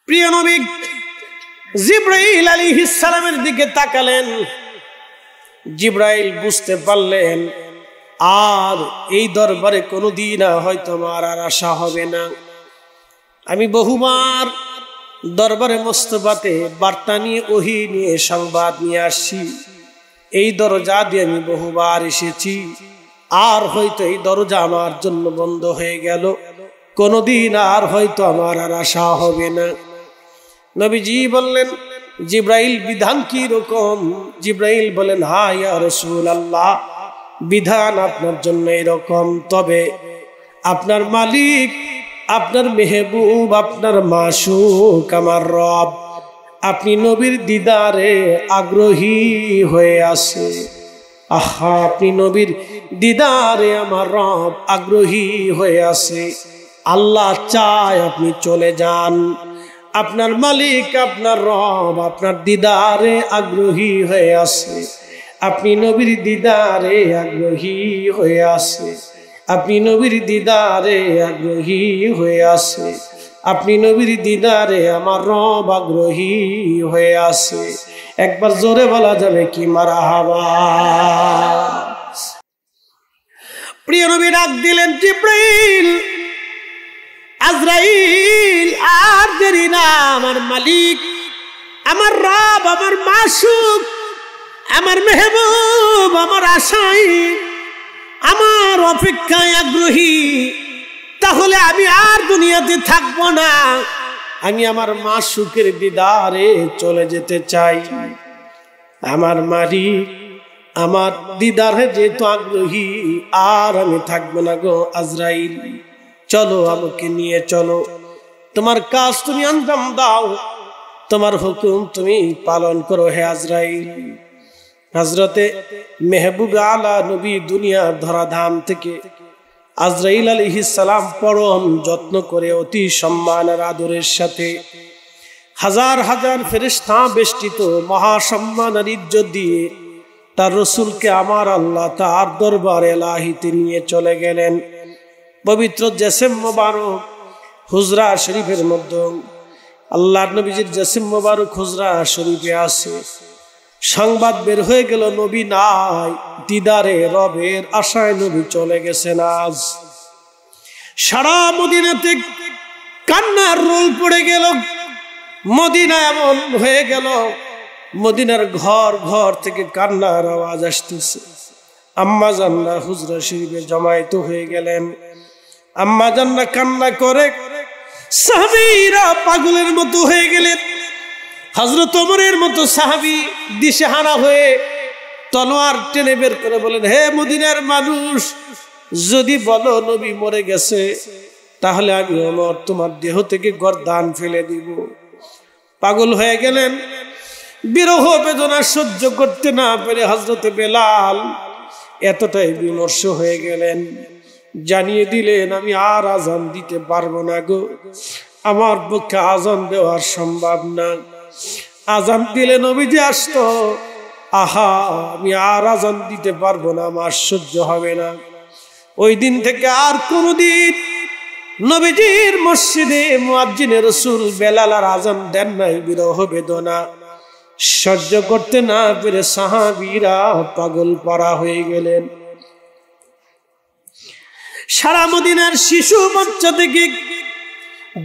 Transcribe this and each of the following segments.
প্রিয় নবী জিবরাইল আলাইহিস সালামের দিকে তাকালেন। জিবরাইল বুঝতে পারলেন আর এই দরবারে কোনোদিন হয়তো আমার আর আশা হবে না। আমি বহুবার দরবারে মোস্তফাতে বার্তা নিয়ে, ওহী নিয়ে, সংবাদ নিয়ে আসছি। এই দরজা দিয়ে আমি বহুবার এসেছি, আর হয়তো এই দরজা আমার জন্য বন্ধ হয়ে গেল, কোনোদিন আর হয়তো আমার আর আশা হবে না। নবীজি বললেন, জিবরাইল বিধান কি রকম? জিবরাইল বলেন, হ্যাঁ ইয়া রাসূলুল্লাহ, বিধান আপনার জন্য এরকম, তবে আপনার মালিক, আপনার মেহবুব, আপনার মাশুক, আমার রব, আপনি নবীর দিদারে আগ্রহী হয়ে আছে। আহা, আপনি নবীর দিদারে আমার রব আগ্রহী হয়ে আছে। আল্লাহ চায় আপনি চলে যান। আপনার মালিক, আপনার রব আপনার দিদারে আগ্রহী হয়ে আছে। আপনি নবীর দিদারে আগ্রহী হয়ে আছে। আপনি নবীর দিদারে আগ্রহী হয়ে আছে। আপনি নবীর দিদারে আমার রব আগ্রহী হয়ে আছে। একবার জোরে বলা যাবে কি মারহাবা? প্রিয় নবী ডাক দিলেন, জিবরাইল, আজরাইল, আর দেরি না। আমার মালিক, আমার রব, আমার মাশুক, আমার মেহবুব, আমার আশাই, আমার অপেক্ষায় আগ্রহী। তাহলে আমি আর দুনিয়াতে থাকবো না, আমি আমার মাশুকের দিদারে চলে যেতে চাই। আমার মালিক আমার দিদারে যেহেতু আগ্রহী, আর আমি থাকবো না গো আজরাইল, চলো, আমাকে নিয়ে চলো। তোমার কাজ তুমি আঞ্জাম দাও, তোমার হুকুম তুমি পালন করো হে আজরাইল। হযরতে মেহবুব আলা নবী দুনিয়ার ধরাধাম থেকে আজরাইল আলাইহিস সালাম পরম যত্ন করে, অতি সম্মান আর আদরের সাথে হাজার হাজার ফেরেশতা বেষ্টিত মহাসম্মান আর ইজ্জত দিয়ে তার রসুলকে আমার আল্লাহ তার দরবারে ইলাহিতে নিয়ে চলে গেলেন। পবিত্র জেসেম মোবারক হুজরা শরীফের মধ্যে, আল্লাহর নবীজির জেসেম মোবারক হুজরা শরীফে আছে। সংবাদ বের হয়ে গেল, নবী নাই, দিদারে রবের আশায় নবী চলে গেছেন। আজ সারা মদিনাতে কান্নার রোল পড়ে গেল। মদিনা এমন হয়ে গেল, মদিনার ঘর ঘর থেকে কান্নার আওয়াজ আসতেছে। আম্মা জান্না হুজরা শরীফে জমায়েত হয়ে গেলেন। আম্মা জান্না কান্না করে, সাহাবীরা পাগলের মতো হয়ে গেলেন। হযরত ওমরের মতো সাহাবী দিশেহারা হয়ে তলোয়ার টেনে বের করে বলেন, হে মদিনার মানুষ, যদি বলো নবী মরে গেছে, তাহলে আমি ওমর তোমার দেহ থেকে গর্দান ফেলে দিব। পাগল হয়ে গেলেন। বিরহ বেদনা সহ্য করতে না পেরে হযরতে বেলাল এতটাই বিমর্ষ হয়ে গেলেন, জানিয়ে দিলেন, আমি আর আজান দিতে পারবো না গো, আমার পক্ষে আজান দেওয়ার সম্ভব না। আজান দিলে নবীজি আসতো, আহা, আমি আর আজান দিতে পারবো না, আমার সহ্য হবে না। ওই দিন থেকে আর কোনদিন নবীজির মসজিদে মুয়াজ্জিনে রাসূল বেলাল আর আজান দেন নাই। বিরহ বেদনা সহ্য করতে না পেরে সাহাবীরা পাগল পারা হয়ে গেলেন। সারা মদিনার শিশু বাচ্চা থেকে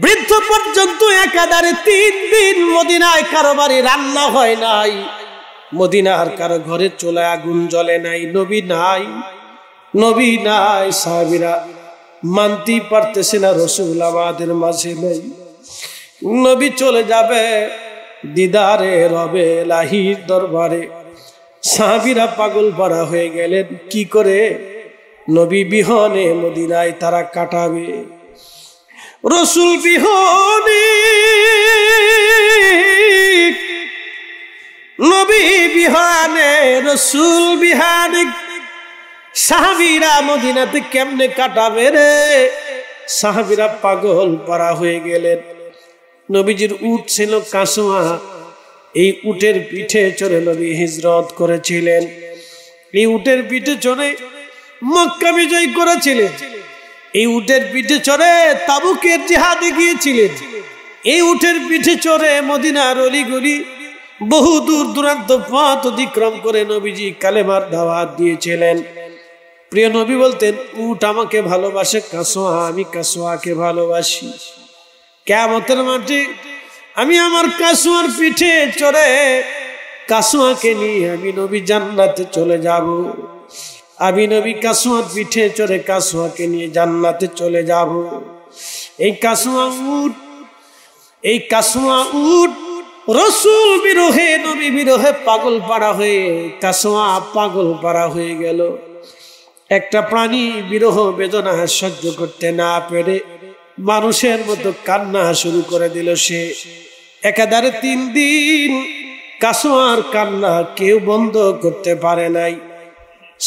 বৃদ্ধ পর্যন্ত একাধারে 3 দিন মদিনায় কারো বাড়ি রান্না হয় নাই, মদিনার কারো ঘরে চুলায় আগুন জ্বলে নাই। নবী নাই, নবী নাই। সাহাবীরা মানতেই পারতেছে না রাসূল আমাদের মাঝে নেই। নবী চলে যাবে দিদারে রবে ইলাহির দরবারে। সাহাবীরা পাগল পারা হয়ে গেলেন, কি করে নবী বিহনে মদিনায় তারা কাটাবে। রাসূল বিহনে, নবী বিহনে, রাসূল বিহনে, সাহাবীরা মদিনাতে কেমনে কাটাবে রে? সাহাবীরা পাগল পারা হয়ে গেলেন। নবীজির উট ছিল কাসওয়া, এই উটের পিঠে চড়ে নবী হিজরত করেছিলেন। এই উটের পিঠে চড়ে মক্কা বিজয় করেছিলেন। এই উটের পিঠে চড়ে তাবুকের জিহাদে গিয়েছিলেন। এই উটের পিঠে চড়ে মদিনার অলিগলি বহু দূর দূরান্ত পথ অতিক্রম করে নবীজি কালেমার দাওয়াত দিয়েছিলেন। প্রিয় নবী বলতেন, উট আমাকে ভালোবাসে, কাসোয়া আমি কাসোয়াকে ভালোবাসি। কিয়ামতের মাঠে আমি আমার কাসোয়ার পিঠে চড়ে কাসোয়াকে নিয়ে আমি নবী জান্নাতে চলে যাব। আমি নবী কাসোয়ার পিঠে চড়ে কাসোয়াকে নিয়ে জান্নাতে চলে যাব। এই কাসোয়া উট রসুল বিরহে নবী বিরহে পাগল পাড়া হয়ে কাসোয়া পাগল পাড়া হয়ে গেল। একটা প্রাণী বিরহ বেদনা সহ্য করতে না পেরে মানুষের মতো কান্না শুরু করে দিল। সে একাধারে 3 দিন কাসোয়ার কান্না কেউ বন্ধ করতে পারে নাই।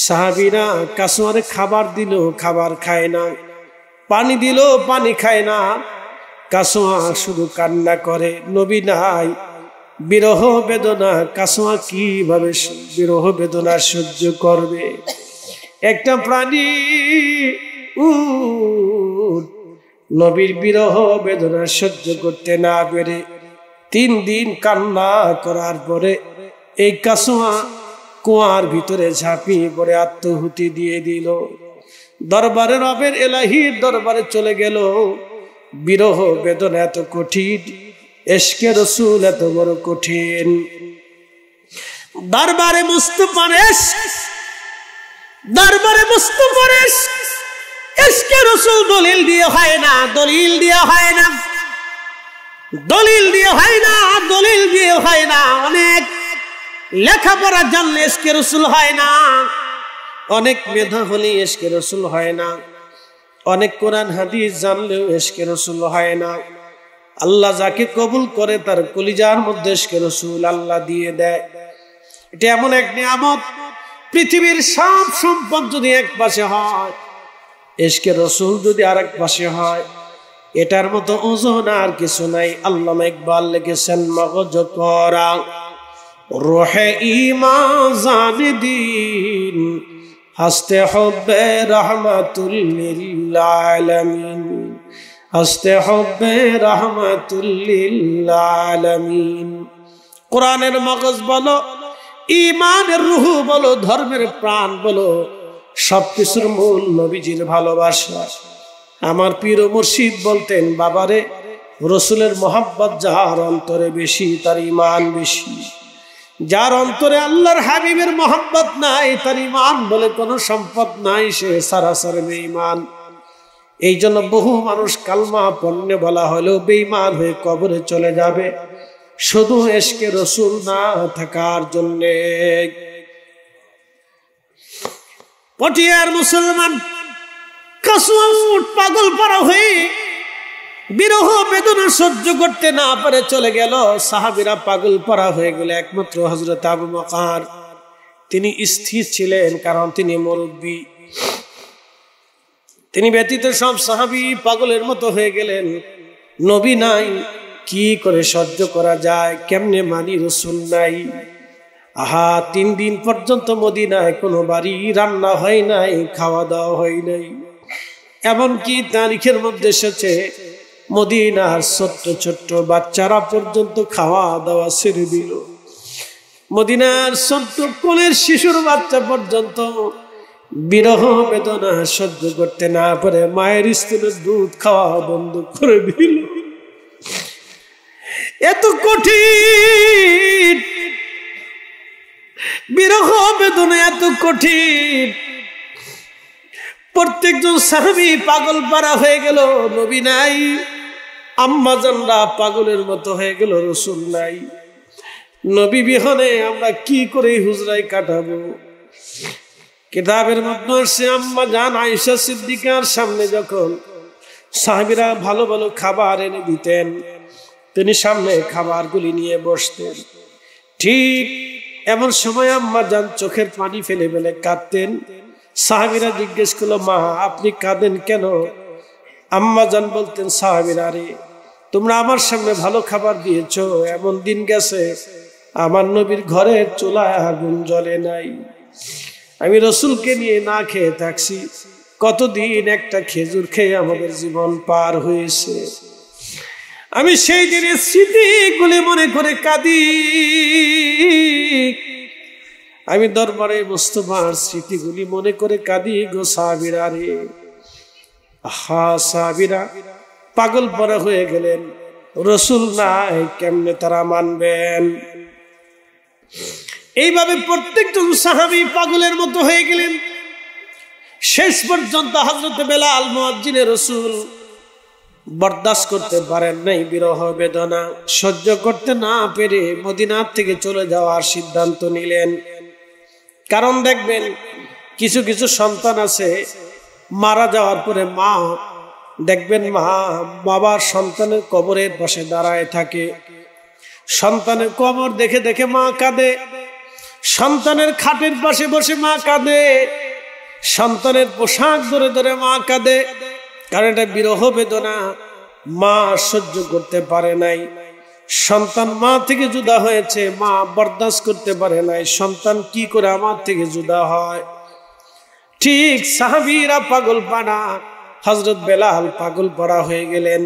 সাহাবীরা কাসোয়ারে খাবার দিল, খাবার খায় না, পানি দিল, পানি খায় না। কাসোয়া শুধু কান্না করে, নবী নাই, বিরহ বেদনা। কাসোয়া কিভাবে বিরহ বেদনা সহ্য করবে? একটা প্রাণী নবীর বিরহ বেদনা সহ্য করতে না পেরে 3 দিন কান্না করার পরে এই কাসোয়া কুয়ার ভিতরে ঝাঁপিয়ে পড়ে আত্মহুতি দিয়ে দিল। দরবারে রবের এলাহির দরবারে চলে গেল। বিরহ বেদনা এত কঠিন, ইশকে রাসূল এত বড় কঠিন। দরবারে মুস্তাফার ইশক, দরবারে মুস্তাফার ইশক, ইশকে রাসূল দলিল দিয়ে হয় না, দলিল দিয়ে হয় না, দলিল দিয়ে হয় না, দলিল দিয়ে হয় না। অনেক লেখাপড়া জানলে ইশকে রাসূল হয় না, অনেক মেধা হলে ইশকে রাসূল হয় না, অনেক কোরআন হাদিস জানলেও ইশকে রাসূল হয় না। আল্লাহ যাকে কবুল করে তার কলিজার মধ্যে ইশকে রাসূল আল্লাহ দিয়ে দেয়। এটা এমন এক নিয়ামত, পৃথিবীর সব সম্পদ যদি এক পাশে হয়, ইশকে রাসূল যদি আরেক পাশে হয়, এটার মতো ওজন আর কিছু নাই। আল্লামা ইকবাল লিখেছেন, মগজ করা রোহে ঈমান জানে দিন, হস্তে হব্বে রহমাতুল লিল আলামিন, হস্তে হব্বে রহমাতুল লিল আলামিন। কোরআনের মগজ বলো, ঈমানের রূহ বলো, ধর্মের প্রাণ বলো, সবকিছুর মূল নবীজির ভালোবাসা। আমার পীর ও মুর্শিদ বলতেন, বাবারে, রাসূলের মহব্বত যার অন্তরে বেশি তার ঈমান বেশি। যার অন্তরে আল্লাহর হাবিবের মহব্বত নাই, তার ঈমান বলে কোনো সম্পদ নাই, সে সরাসরি বেঈমান। এই জন্য বহু মানুষ কালমা পড়নে বলা হলেও বেঈমান হয়ে কবরে চলে যাবে, শুধু ইশকে রাসূল না থাকার জন্যে। পটিয়ার মুসলমান কাসোয়া উট পাগল পারা হয়ে বিরহ বেদনা সহ্য করতে না পারে চলে গেল। সাহাবীরা পাগল পারা হয়ে গেল। একমাত্র হযরত আবু বকর তিনি স্থির ছিলেন, কারণ তিনি মুরব্বী। তিনি ব্যতীত সব সাহাবী পাগলের মতো হয়ে গেলেন। নবী নাই, কি করে সহ্য করা যায়? কেমনে মানি? রাসূল নাই। আহা, 3 দিন পর্যন্ত মদিনায় কোনো বাড়ি রান্না হয় নাই, খাওয়া দাওয়া হয় নাই। এমনকি তারিখের মধ্যে এসেছে মদিনার ছোট্ট ছোট্ট বাচ্চারা পর্যন্ত খাওয়া দাওয়া ছেড়ে দিল। মদিনার ছোট্ট কোলের শিশুর বাচ্চা পর্যন্ত বিরহ বেদনা সহ্য করতে না পারে মায়ের স্তনের দুধ খাওয়া বন্ধ করে দিল। এত কঠিন বিরহ বেদনা, এত কঠিন। প্রত্যেকজন সাহাবী পাগল পারা হয়ে গেল। নবী নাই, আম্মা জানরা পাগলের মতো হয়ে গেল, রাসূল নাই। নবী বিহনে আমরা কি করে হুজরায় কাটাবো? কিতাবের মধ্যে আসছে, আম্মা জান আয়েশা সিদ্দিকার সামনে যখন সাহাবীরা ভালো ভালো খাবার এনে দিতেন, তিনি সামনে খাবারগুলি নিয়ে বসতেন। ঠিক এমন সময় আম্মা জান চোখের পানি ফেলে ফেলে কাঁদতেন। সাহাবীরা জিজ্ঞেস করলো, মা আপনি কাঁদেন কেন? আম্মা জান বলতেন, সাহাবীরা রে, তোমরা আমার সামনে ভালো খাবার দিয়েছো, এমন দিন গেছে আমার নবীর ঘরের চুলায় আগুন জ্বলে নাই। আমি রাসূলকে নিয়ে না খেয়ে থাকছি, কতদিন একটা খেজুর খেয়ে আমাদের জীবন পার হয়েছে। আমি সেই দিনের স্মৃতিগুলি মনে করে কাঁদি। আমি দরবারে মুস্তাফার স্মৃতিগুলি মনে করে কাঁদি গো সাহাবীরা রে। আহা, সাহাবীরা পাগল পরা হয়ে গেলেন, রাসূল নাই কেমনে তারা মানবেন? এইভাবে প্রত্যেকজন সাহাবী পাগলের মতো হয়ে গেলেন। শেষ পর্যন্ত হযরত বেলাল মুয়াজ্জিনে রাসূল বরদাস্ত করতে পারেন নাই, বিরহ বেদনা সহ্য করতে না পেরে মদিনা থেকে চলে যাওয়ার সিদ্ধান্ত নিলেন। কারণ দেখবেন কিছু কিছু সন্তান আছে মারা যাওয়ার পরে মা দেখবেন মা বাবার সন্তানের কবরের পাশে দাঁড়ায় থাকে, সন্তানের কবর দেখে দেখে মা কাঁদে, সন্তানের খাটের পাশে বসে মা কাঁদে, সন্তানের পোশাক ধরে ধরে মা কাঁদে। কারণ এটা বিরহ বেদনা, মা সহ্য করতে পারে নাই। সন্তান মা থেকে জুদা হয়েছে, মা বরদাস্ত করতে পারে নাই, সন্তান কি করে আমার থেকে জুদা হয়? ঠিক সাহাবীরা পাগল পানা, হযরত বেলাল পাগল পড়া হয়ে গেলেন।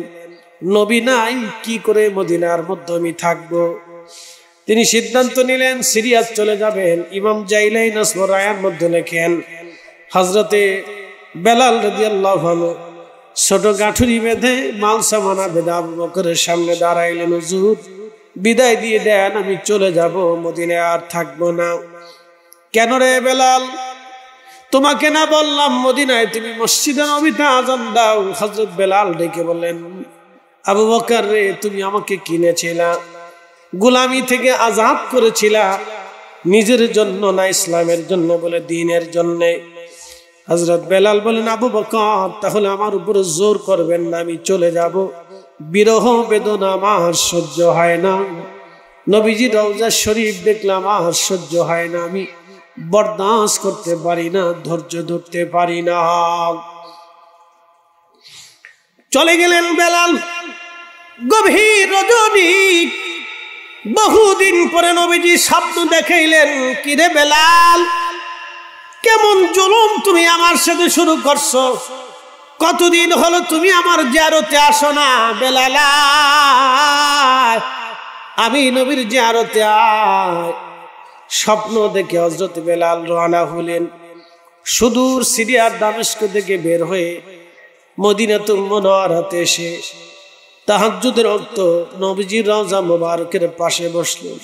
নবী নাই, কি করে মদিনার মধ্যে আমি থাকবো? তিনি সিদ্ধান্ত নিলেন সিরিয়াত চলে যাবেন। ইমাম জাইলানী নাসবুর রায়ার মধ্যে লেখেন হযরতে বেলাল রাদিয়াল্লাহু আনহু ছোট গাঁঠুরি বেঁধে মাল সামানা বেঁধে আবু বকরের সামনে দাঁড়াইলেন, হুজুর বিদায় দিয়ে দেন, আমি চলে যাব, মদিনায় আর থাকবো না। কেন রে বেলাল, তোমাকে না বললাম মদিনায় তুমি মসজিদে নববীতে আযান দাও? হযরত বেলাল ডেকে বললেন, আবু বকর রে, তুমি আমাকে কিনেছিলা, গোলামি থেকে আজাদ করেছিলা, নিজের জন্য না ইসলামের জন্য বলে দ্বীনের জন্য। হযরত বেলাল বলেন, আবু বকর তাহলে আমার উপরে জোর করবেন না, আমি চলে যাব, বিরহ বেদনা আমার সহ্য হয় না, নবীজির রওজা শরীফ দেখলাম আর সহ্য হয় না, আমি বরদাস্ত করতে পারি না, ধৈর্য ধরতে পারি না। চলে গেলেন বেলাল। গভীর রজনী, বহুদিন পরে নবীজি স্বপ্ন দেখাইলেন, কিরে বেলাল, কেমন জুলুম তুমি আমার সাথে শুরু করছো? কতদিন হলো তুমি আমার জিয়ারতে আসো না? বেলাল আমি নবীর জিয়ারতে আয়। স্বপ্ন দেখে হযরত বেলাল রওনা হলেন। সুদূর সিরিয়ার দামেস্ক থেকে বের হয়ে মদিনাতুল মুনাওয়ারাতে এসে তাহাজ্জুদের ওয়াক্ত নবীজির রওজা মুবারকের পাশে বসলেন।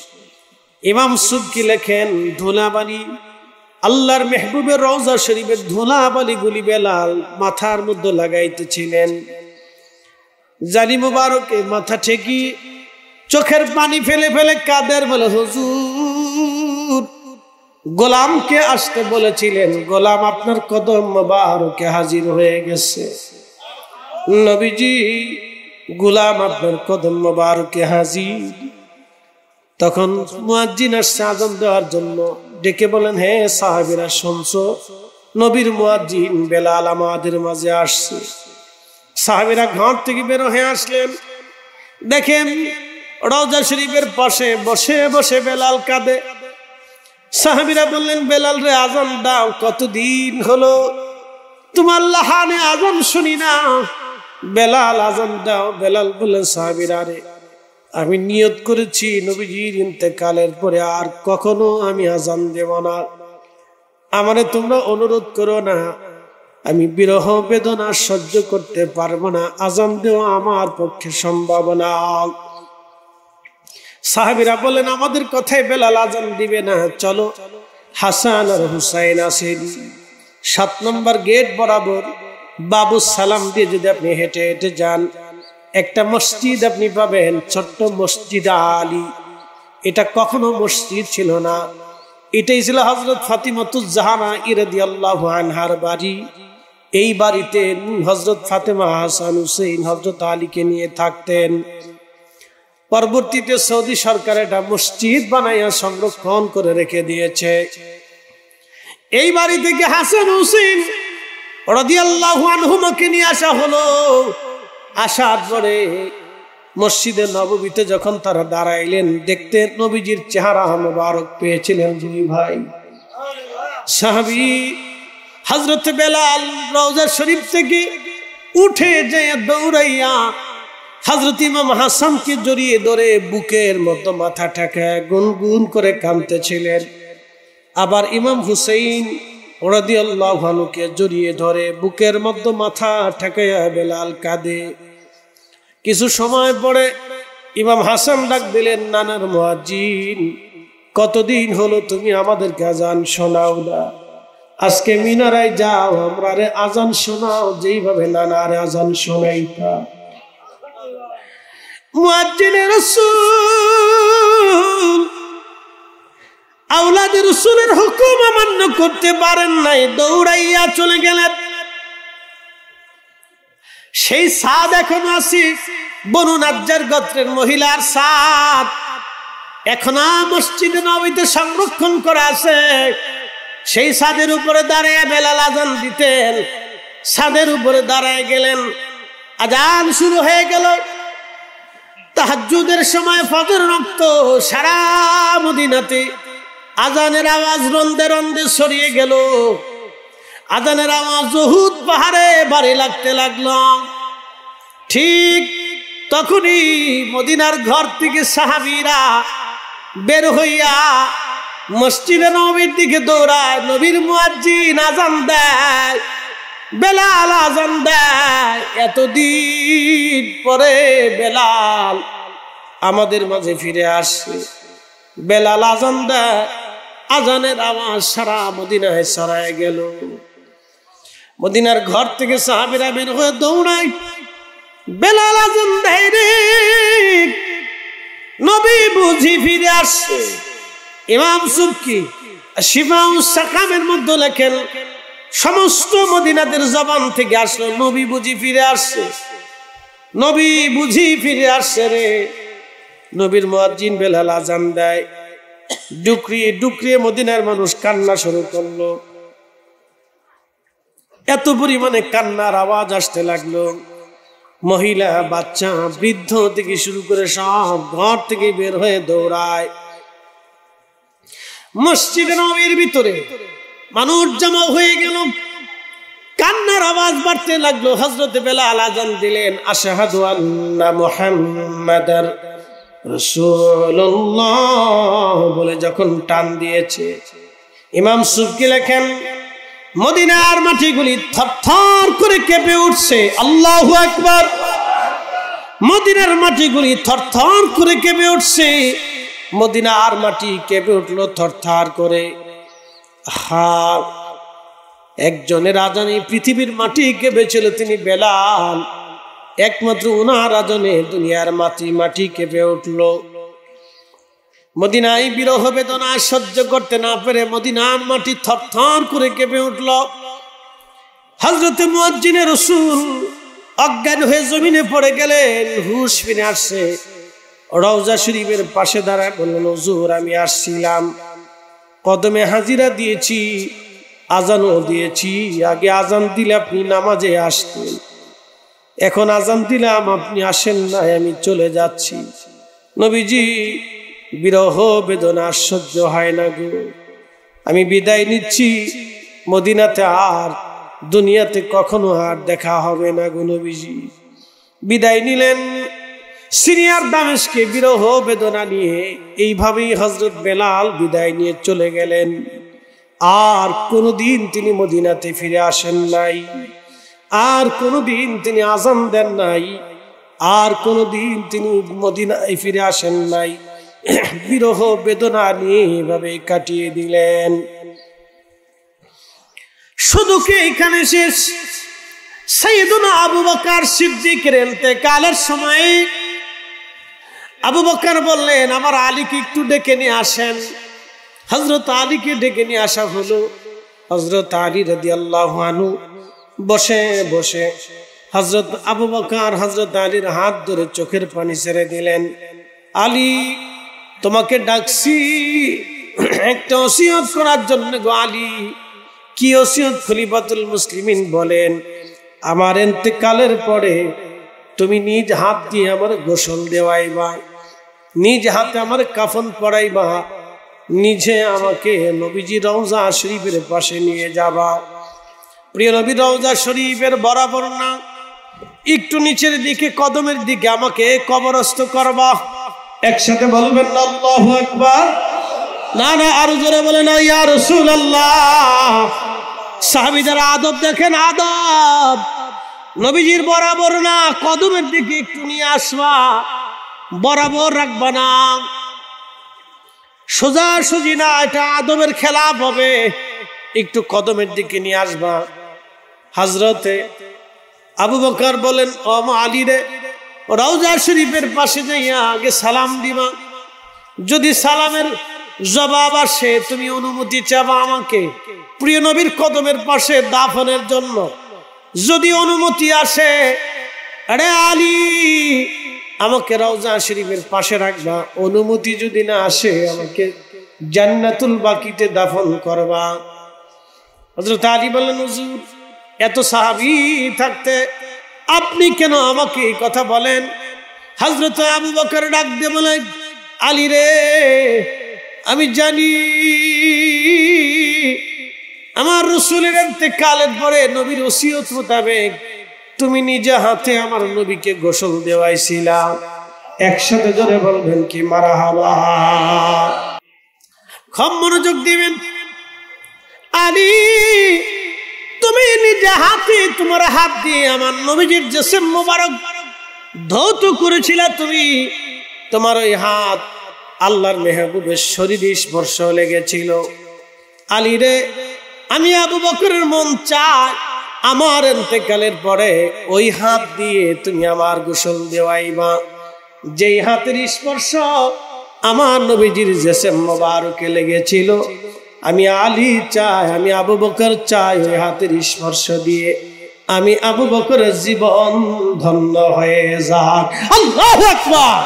ইমাম সুবকি লেখেন, ধুলাবালি, আল্লাহর মেহবুবের রওজা শরীফের ধুলাবালিগুলি বেলাল মাথার মধ্যে লাগাইতেছিলেন। জানি মুবারকে মাথা ঠেকি চোখের পানি ফেলে ফেলে কাদের বলে, হুজুর গোলামকে আসতে বলেছিলেন, গোলাম আপনার কদম মুবারকে হাজির হয়ে গেছে। নবীজি, গোলাম আপনার কদম মুবারকে হাজির। তখন মুয়াজ্জিন আসছে আযান দেওয়ার জন্য, ডেকে বলেন, হে সাহাবীরা শুনছো, নবীর মুয়াজ্জিন বেলাল আমাদের মাঝে আসছে। সাহাবীরা ঘর থেকে বের হয়ে আসলেন, দেখেন রওজা শরীফের পাশে বসে বসে বেলাল কাঁদে। সাহাবীরা বললেন, বেলাল রে আযান দাও, কতদিন হলো তোমার লাহানে আযান শুনি না, বেলাল আযান দাও। বেলাল বললেন, সাহাবীরা রে, আমি নিয়ত করেছি নবীজির ইন্তেকালের পরে আর কখনো আমি আযান দেব না, আমারে তোমরা অনুরোধ করো না, আমি বিরহ বেদনা সহ্য করতে পারবো না, আযান দেওয়া আমার পক্ষে সম্ভব না। সাহাবীরা বলেন, আমাদের কথায় বেলাল আযান দিবে না, চলো হাসান আর হুসাইন আছেন 7 নম্বর গেট বরাবর বাবু সালাম দিয়ে যদি আপনি হেঁটে হেঁটে যান, একটা মসজিদ আপনি পাবেন, ছোট্ট মসজিদ আলী। এটা কখনো মসজিদ ছিল না, এটাই ছিল হযরত ফাতিমাতুজ জাহরা রাদিয়াল্লাহু আনহার বাড়ি। এই বাড়িতে হযরত ফাতেমা, হাসান, হুসেইন, হযরত আলীকে নিয়ে থাকতেন। পরবর্তীতে সৌদি সরকার এটা মসজিদ বানাইয়া সংরক্ষণ করে রেখে দিয়েছে। এই বাড়ি থেকে হাসান হুসেইন রাদিয়াল্লাহু আনহুমাকে নিয়ে আসা হলো। আসার পরে মসজিদে নববীতে যখন তারা দাঁড়াইলেন, দেখতে নবীজির চেহারা মুবারক পেয়েছিলেন দুই ভাই সাহাবী। হযরত বেলাল রওজা শরীফ থেকে উঠে যেয়ে দৌড়াইয়া হযরত ইমাম হাসানকে জড়িয়ে ধরে বুকের মধ্যে মাথা ঠেকায় গুনগুন করে কাঁদতেছিলেন। আবার ইমাম হুসাইন রাদিয়াল্লাহু আনহুকে জড়িয়ে ধরে বুকের মধ্যে মাথা ঠেকায়া বেলাল কাঁদে। কিছু সময় পরে ইমাম হাসান ডাক দিলেন, নানার মুয়াজ্জিন, কতদিন হলো তুমি আমাদেরকে আজান শোনাও না, আজকে মিনারায় যাও, আমরারে আজান শোনাও যেইভাবে নানারে আজান শোনাইতা। মুয়াজ্জিনে রাসূল আওলাদে রাসূলের হুকুম অমান্য করতে পারেন নাই, দৌড়াইয়া চলে গেলেন। সেই সাদ এখন আছে, বনু নাজ্জার গোত্রের মহিলার সাদ, এখন মসজিদে নববীতে সংরক্ষণ করা আছে। সেই ছাদের উপরে দাঁড়িয়ে বেলাল আজান দিতেন, ছাদের উপরে দাঁড়ায় গেলেন, আজান শুরু হয়ে গেল। তাহাজ্জুদের সময় ফজর রক্ত সারা মদিনাতে আজানের আওয়াজ রন্দে রন্দে ছড়িয়ে গেল। আজানের আওয়াজ উহুদ পাহাড়ে বাড়ি লাগতে লাগলো। ঠিক তখনই মদিনার ঘর থেকে সাহাবীরা বের হইয়া মসজিদে নববীর দিকে দৌড়ায়। নবীর মুয়াজ্জিন আজান দেয়, বেলাল আজান দেয়। এতদিন পরে বেলাল আমাদের মাঝে ফিরে আসছে। বেলাল আজান দেয়, আজানের আওয়াজ সারা মদিনায় ছড়ায় গেল। মদিনার ঘর থেকে সাহাবীরা বের হয়ে দৌড়ায়, বেলাল আজান দেয় রে, নবী বুঝি ফিরে আসছে। ইমাম সুবকি শিফাউস সাকামের মধ্যে লেখেন, সমস্ত মদিনাদের জবান থেকে আসলো, নবী বুঝি ফিরে আসছে, নবী বুঝি ফিরে আসছে রে। নবীর মুয়াজ্জিন বেলাল আজান দেয়, ডুকরিয়ে ডুকরিয়ে মদিনার মানুষ কান্না শুরু করলো। এত পরিমাণে কান্নার আওয়াজ আসতে লাগলো, মহিলা বাচ্চা বৃদ্ধ থেকে শুরু করে সব ঘর থেকে বের হয়ে দৌড়ায়। মসজিদে নববীর ভিতরে মানুষ জমা হয়ে গেল, কান্নার আওয়াজ বাড়তে লাগলো। হযরত বেলাল আজান দিলেন, আশহাদু আন্না মুহাম্মাদার রাসূলুল্লাহ বলে যখন টান দিয়েছে, ইমাম সুবকি লেখেন, মদিনার মাটিগুলি থরথর করে কেঁপে উঠছে। আল্লাহু আকবার। মদিনার মাটিগুলি থরথর করে কেঁপে উঠছে। মদিনার মাটি কেঁপে উঠলো থরথর করে। একজনের আজানে পৃথিবীর মাটি কেঁপেছিল, তিনি বেলাল। একমাত্র উনার আজানে দুনিয়ার মাটি কেঁপে উঠল। মদিনায় বিরহ বেদনা সহ্য করতে না পেরে মদিনার মাটি থরথর করে কেঁপে উঠল। হযরত মুয়াজ্জিনে রাসূল অজ্ঞান হয়ে জমিনে পড়ে গেলেন, হুশ ফিরে আসছে। রওজা শরীফের পাশে দাঁড়ায় বললেন, হুজুর আমি আসছিলাম, কদমে হাজিরা দিয়েছি, আজানও দিয়েছি। আগে আজান দিলে আপনি নামাজে আসতেন, এখন আজান দিলাম আপনি আসেন না, আমি চলে যাচ্ছি। নবীজি বিরহ বেদনা সহ্য হয় না গো, আমি বিদায় নিচ্ছি, মদিনাতে আর দুনিয়াতে কখনো আর দেখা হবে না গো। নবীজি বিদায় নিলেন। সিরিয়ার দামেস্কে বিরহ বেদনা নিয়ে এইভাবেই হযরত বেলাল বিদায় নিয়ে চলে গেলেন। আর কোনোদিন তিনি মদিনাতে ফিরে আসেন নাই, আর কোনোদিন তিনি আজান দেন নাই, আর কোনোদিন তিনি মদিনায় ফিরে আসেন নাই। বিরহ বেদনা নিয়ে এভাবে কাটিয়ে দিলেন। শুধু কি এখানে শেষ? সাইয়েদুনা আবু বকর সিদ্দিকের ইন্তেকালের সময় আবু বকর বললেন, আমার আলীকে একটু ডেকে নিয়ে আসেন। হযরত আলীকে ডেকে নিয়ে আসা হলো। হযরত আলী রাদিয়াল্লাহু আনহু বসে বসে হযরত আবু বকর হযরত আলীর হাত ধরে চোখের পানি ছেড়ে দিলেন। আলী, তোমাকে ডাকছি একটা ওসিয়ত করার জন্য গো আলী। কি ওসিয়ত? খলিফাতুল মুসলিমিন বলেন, আমার ইন্তেকালের পরে তুমি নিজ হাত দিয়ে আমার গোসল দেওয়াইবা, নিজ হাতে আমার কাফন পরাইবা, নিজে আমাকে নবীজি রওজা শরীফের পাশে নিয়ে যাবা। প্রিয় নবী রওজা শরীফের বরাবর না একটু নিচের দিকে কদমের দিকে আমাকে কবরস্থ করবা। একসাথে বলবেন না আল্লাহু আকবার? না না, আরো জোরে বলেন ইয়া রাসূলুল্লাহ। সাহাবীদের আদব দেখেন, আদব। নবীজির বরাবর না, কদমের দিকে একটু নিয়ে আসবা, বরাবর রাখবা না, সোজাসুজি না, এটা আদবের খেলাফ হবে। একটু কদমের দিকে নিয়ে আসবা। হযরতে আবু বকর বলেন, ও আলী রে, রওজা শরীফের পাশে যাইয়া আগে সালাম দিবা। যদি সালামের জবাব আসে তুমি অনুমতি চাবা আমাকে প্রিয় নবীর কদমের পাশে দাফনের জন্য। যদি অনুমতি আসে, আরে আলী আমাকে রওজা শরীফের পাশে রাখবা। অনুমতি যদি না আসে আমাকে জান্নাতুল বাকিতে দাফন করবা। হযরত আলী বললেন, হুজুর এত সাহাবী থাকতে আপনি কেন আমাকে এই কথা বলেন? হযরত আবু বকর ডাক দিয়ে বলেন, আলী রে, আমি জানি আমার রাসূলের ইন্তেকালের পরে নবীর ওসিয়ত মোতাবেক তুমি নিজে হাতে আমার নবীকে গোসল দেওয়াইছিলা। একসাথে জোরে বলবেন কি মারহাবা। খুব মনোযোগ দিবেন। আলী, তুমি নিজে হাতে তোমার হাত দিয়ে আমার নবীজির জিসম মোবারক ধৌত করেছিলা। তুমি তোমার ওই হাত আল্লাহর মেহবুবের শরীরে স্পর্শ লেগেছিল। আলী রে, আমি আবু বকরের মন চায় আমার ইন্তেকালের পরে ওই হাত দিয়ে তুমি আমার গোসল দেওয়াইবা। যেই হাতের স্পর্শ আমার নবীজির জিসম মোবারকে লেগেছিল, আমি আলী চাই, আমি আবু বকর চাই ওই হাতের স্পর্শ দিয়ে আমি আবু বকরের জীবন ধন্য হয়ে যাক। আল্লাহু আকবার।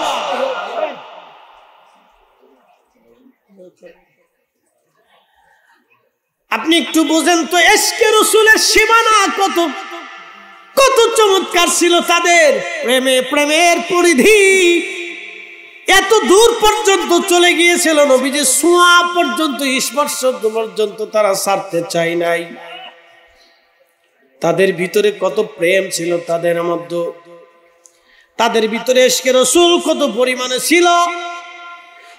আপনি একটু বুঝেন তো, ইশকে রাসূলের সীমানা কত কত চমৎকার ছিল তাদের। প্রেমের পরিধি এত দূর পর্যন্ত চলে গিয়েছিল, নবীজি ছোঁয়া পর্যন্ত, স্পর্শ পর্যন্ত তারা ছাড়তে চায় নাই। তাদের ভিতরে কত প্রেম ছিল তাদের মধ্যে, তাদের ভিতরে ইশকে রাসূল কত পরিমাণে ছিল।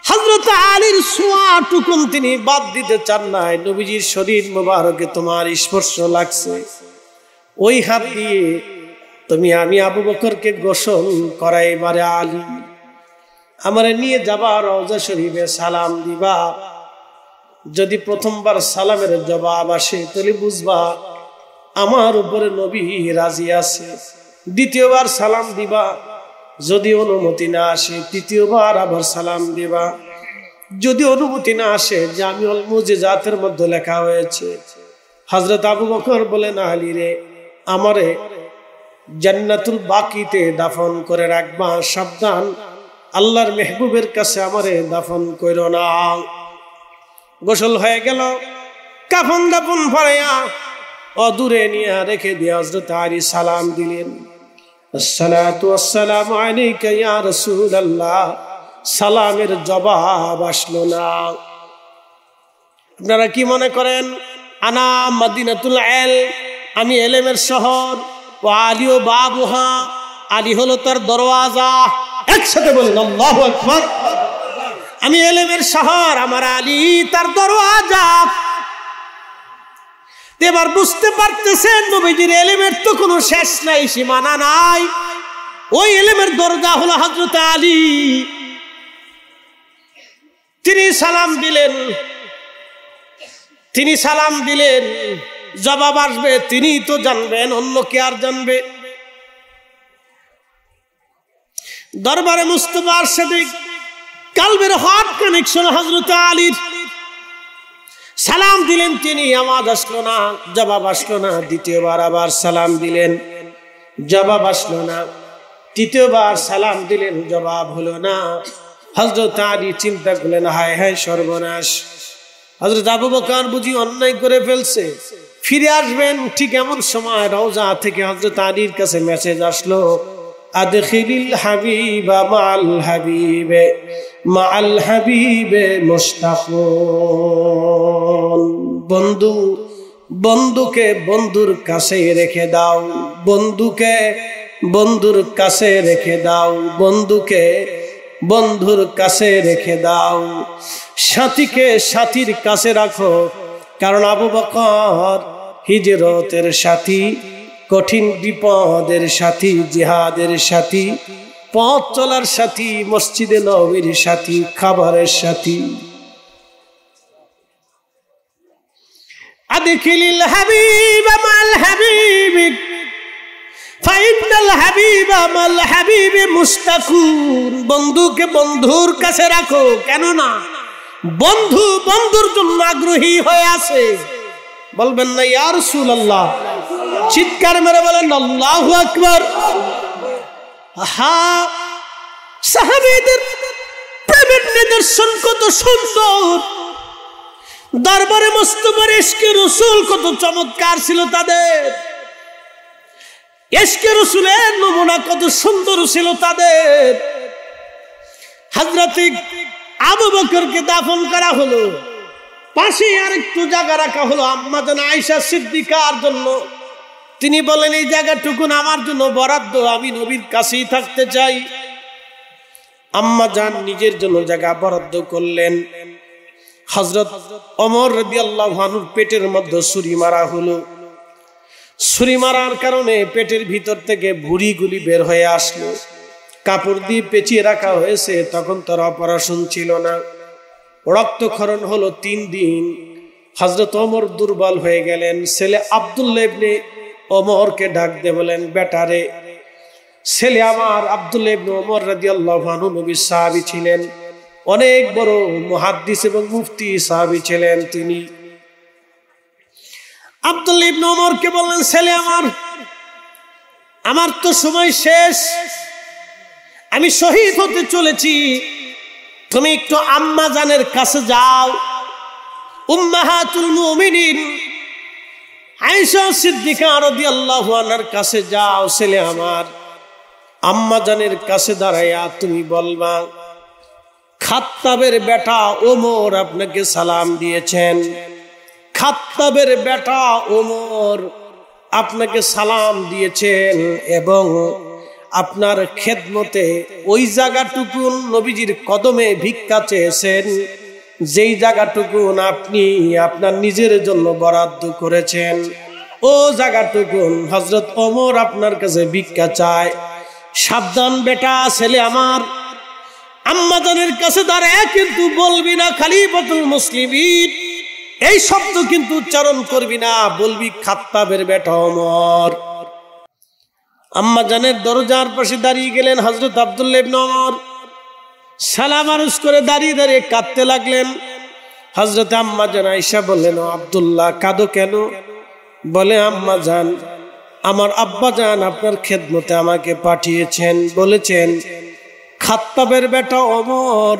হযরত আলীর ছোঁয়াটুকুন তিনি বাদ দিতে চান নাই। নবীজির শরীর মোবারকে তোমার স্পর্শ লাগছে, ওই হাত দিয়ে তুমি আমি আবু বকরকে গোসল করাইবারে আলী আমারে নিয়ে যাবা, রওজা শরীফে সালাম দিবা। যদি প্রথমবার সালামের জবাব আসে তাহলে বুঝবা আমার উপরে নবী রাজি আছে। দ্বিতীয়বার সালাম দিবা, যদি অনুমতি না আসে তৃতীয়বার আবার সালাম দিবা। যদি অনুমতি না আসে, জামিউল মুজিজাতের মধ্যে লেখা হয়েছে, হযরত আবু বকর বলেন, আলী রে, আমারে জান্নাতুল বাকিতে দাফন করে রাখবা, সাবধান আল্লাহর মেহবুবের কাছে আমারে দাফন কইরো না। গোসল হয়ে গেল, কাফন দাফন পরাইয়া অদূরে নিয়ে রেখে দিয়ে হযরত আলী সালাম দিলেন, আসসালাতু ওয়াসসালামু আলাইকা ইয়া রাসূলুল্লাহ। সালামের জবাব আসলো না। আপনারা কি মনে করেন আনা মদিনাতুল ইলম, আমি এলেমের শহর, ও আলী ও বাবুহা, আলী হলো তার দরওয়াজা। একসাথে বলেন আল্লাহু আকবার। আমি এলেমের শহর, আমার আলী তার দরওয়াজা। এবার বুঝতে পারতেছেন নবীজির এলেমের তো কোনো শেষ নাই, সীমানা নাই। ওই এলেমের দরজা হলো হযরত আলী। তিনি সালাম দিলেন, জবাব আসবে তিনি তো জানবেন, অন্য কে আর জানবে? দরবারে মুস্তাফার সাথে কালবের হট কানেকশন হযরত আলীর। সালাম দিলেন তিনি, আওয়াজ আসলো না, জবাব আসলো না। দ্বিতীয়বার আবার সালাম দিলেন, জবাব আসলো না। তৃতীয়বার সালাম দিলেন, জবাব হলো না। হযরত আলী চিন্তা করলেন, হায় হায় সর্বনাশ, হযরত আবু বকর বুঝি অন্যায় করে ফেলছে, ফিরে আসবেন। ঠিক এমন সময় রওজা থেকে হযরত আলীর কাছে মেসেজ আসলো, আদখিলিল হাবিবা মাআল হাবিবে মাআল হাবিবে মুশতাকুন। বন্ধুকে বন্ধুর কাছে রেখে দাও, বন্ধুকে বন্ধুর কাছে রেখে দাও, বন্ধুকে বন্ধুর কাছে রেখে দাও, সাথীকে সাথীর কাছে রাখো। কারণ আবু বকর হিজরতের সাথী, কঠিন বিপদের সাথী, জিহাদের সাথী, পথ চলার সাথী, মসজিদে নববীর সাথী, খাবারের সাথী। আদখিলিল হাবিবা মাল হাবিবি ফাইনাল হাবিবা মাল হাবিবি মুস্তাকুন। বন্ধুকে বন্ধুর কাছে রাখো, কেন না বন্ধু বন্ধুর জন্য আগ্রহী হয়ে আছে। বলবেন না ইয়া রাসূলুল্লাহ? চিৎকার মেরে বলেন আল্লাহু আকবার। হ্যাঁ, সাহাবীদের প্রেমের নিদর্শন কত সুন্দর, দরবারে মুস্তাফার ইশকে রাসূল কত চমৎকার ছিল তাদের, ইশকে রাসূলের নমুনা কত সুন্দর ছিল তাদের। হযরত আবু বকরকে দাফন করা হলো, পাশে আরেকটু জায়গা রাখা হলো আম্মা জান আয়েশা সিদ্দিকার জন্য। তিনি বলেন এই জায়গাটুকু আমার জন্য বরাদ্দ, আমি নবীর কাছেই থাকতে চাই। আম্মা জান নিজের জন্য জায়গা বরাদ্দ করলেন। হযরত ওমর রাদিয়াল্লাহু আনহুর পেটের মধ্যে ছুরি মারা হলো। ছুরি মারার কারণে পেটের ভিতর থেকে ভুঁড়িগুলি বের হয়ে আসলো, কাপড় দিয়ে পেঁচিয়ে রাখা হয়েছে। তখন তার অপারেশন ছিল না, রক্তক্ষরণ হলো 3 দিন। হযরত ওমর দুর্বল হয়ে গেলেন। ছেলে আব্দুল্লাহ ইবনে ওমরকে ডাক দিয়ে বলেন, বেটারে, ছেলে আমার আব্দুল্লাহ ইবনে ওমর রাদিয়াল্লাহু আনহু নবীর সাহাবী ছিলেন, অনেক বড় মুহাদ্দিস এবং মুফতি সাহাবী ছিলেন তিনি। আব্দুল্লাহ ইবনে ওমরকে বললেন, ছেলে আমার তো সময় শেষ, আমি শহীদ হতে চলেছি, তুমি একটু আম্মা জানের কাছে যাও, উম্মাহাতুল মুমিনিন আয়েশা সিদ্দিকা রাদিয়াল্লাহু আনহার কাছে যাও। ছেলে আমার, আম্মা জানের কাছে দাঁড়াইয়া তুমি বলবা, খাত্তাবের বেটা ওমর আপনাকে সালাম দিয়েছেন, খাত্তাবের বেটা ওমর আপনাকে সালাম দিয়েছেন এবং আপনার খেদমতে ওই জায়গাটুকু নবীজির কদমে ভিক্ষা চেয়েছেন, যেই জায়গাটুকু আপনি আপনার নিজের জন্য বরাদ্দ করেছেন, ও জায়গাটুকু হযরত ওমর আপনার কাছে ভিক্ষা চায়। সাবধান বেটা, ছেলে আমার, আম্মা জানের কাছে দাঁড়ায় কিন্তু বলবি না খলিফাতুল মুসলিমিন, এই শব্দ কিন্তু উচ্চারণ করবি না, বলবি খাত্তাবের বেটা ওমর। আম্মা জানের দরজার পাশে দাঁড়িয়ে গেলেন হযরত আব্দুল্লাহ ইবনে ওমর, সালাম আরজ করে দাঁড়িয়ে দাঁড়িয়ে কাঁদতে লাগলেন। হযরত আম্মা জান আয়েশা বললেন, আব্দুল্লাহ কাঁদো কেন? বলে, আম্মা জান, আমার আব্বা জান আপনার খেদমতে আমাকে পাঠিয়েছেন, বলেছেন খাত্তাবের বেটা ওমর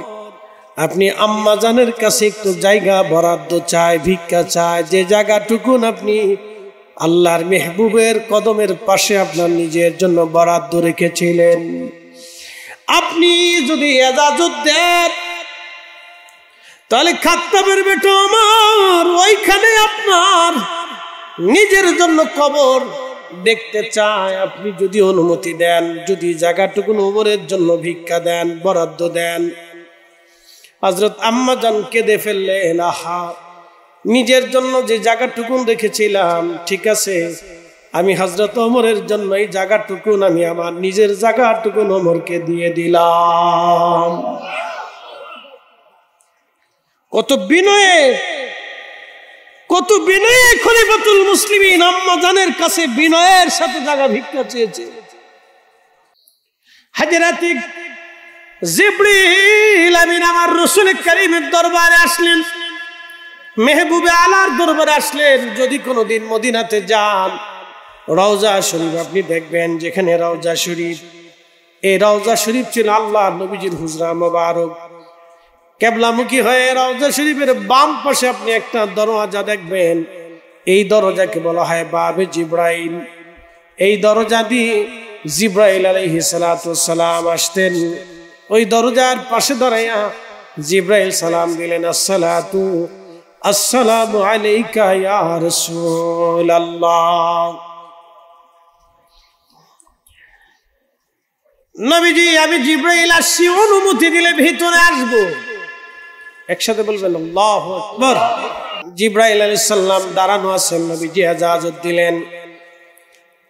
আপনি আম্মা জানের কাছে একটু জায়গা বরাদ্দ চায়, ভিক্ষা চায়, যে জায়গাটুকুন আপনি আল্লাহর মেহবুবের কদমের পাশে আপনার নিজের জন্য বরাদ্দ রেখেছিলেন, আপনি যদি এজাজত দেন তাহলে খাত্তাবের বেটা ওমর ওইখানে আপনার নিজের জন্য কবর দেখতে চায়। আপনি যদি অনুমতি দেন, যদি জায়গাটুকু ওমরের জন্য ভিক্ষা দেন, বরাদ্দ দেন। হযরত আম্মা জান কেঁদে ফেললেন, আহা, নিজের জন্য যে জায়গাটুকুন রেখেছিলাম, ঠিক আছে, আমি হযরত ওমরের জন্য এই জায়গাটুকুন আমি আমার নিজের জায়গাটুকুন ওমরকে দিয়ে দিলাম। কত বিনয়ে, কত বিনয়ে খলিফাতুল মুসলিমিন আম্মা জানের কাছে বিনয়ের সাথে জায়গা ভিক্ষা চেয়েছে। হযরত জিবরিল আমিন আমার রাসূল কারীমের দরবারে আসলেন, মেহবুবে আলার দরবারে আসলেন। যদি কোনোদিন মদিনাতে যান, রওজা শরীফ আপনি দেখবেন, যেখানে রওজা শরীফ, এই রওজা শরীফ ছিল আল্লাহর নবীজির হুজরা মোবারক। কিবলামুখী হয়ে রওজা শরীফের বাম পাশে আপনি একটা দরজা দেখবেন, এই দরজাকে বলা হয় বাবে জিবরাইল। এই দরজা দিয়ে জিবরাইল আলাইহিস সালাতু ওয়াস সালাম আসতেন। ওই দরজার পাশে দাঁড়াইয়া জিবরাইল সালাম দিলেন, আসসালামু আলাইকা ইয়া রাসূলুল্লাহ। নবীজি আমি জিব্রাইল আসছি, অনুমতি দিলে ভিতরে আসবো। একসাথে বলবেন আল্লাহু আকবার। জিব্রাইল আলাইহিস সালাম দাঁড়ানো আছেন, নবীজি ইজাজত দিলেন,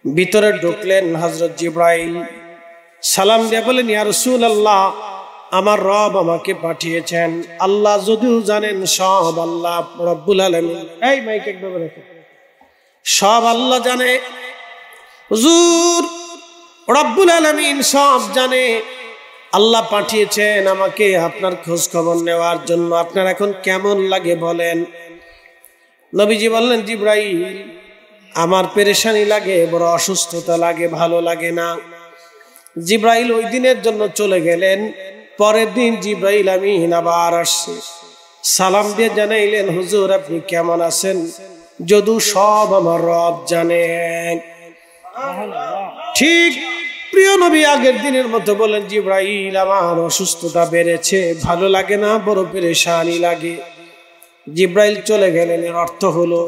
ভিতরে ঢুকলেন। হযরত জিব্রাইল সালাম দিয়ে বলেন, ইয়া রাসূলুল্লাহ, আমার রব আমাকে পাঠিয়েছেন। আল্লাহ যদিও জানেন সব আল্লাহ রব্বুল আলামিন, এই মাইক একবার রাখো, সব আল্লাহ জানে, হুজুর রব্বুল আলামিন সব জানে। আল্লাহ পাঠিয়েছেন আমাকে আপনার খোঁজ খবর নেওয়ার জন্য। আপনার এখন কেমন লাগে বলেন? নবীজি বললেন, জিব্রাইল আমার পেরেশানি লাগে, বড় অসুস্থতা লাগে, ভালো লাগে না। জিব্রাইল ওই দিনের জন্য চলে গেলেন। পরের দিন জিব্রাইল আমিন আবার আসছে, সালাম দিয়ে জানাইলেন, হুজুর আপনি কেমন আছেন? যদু সব আমার রব জানেন। ঠিক প্রিয় নবী আগের দিনের মতো বলেন, জিব্রাইল আমার অসুস্থতা বেড়েছে, ভালো লাগে না, বড় পেরেশানি লাগে। জিব্রাইল চলে গেলেন। এর অর্থ হলো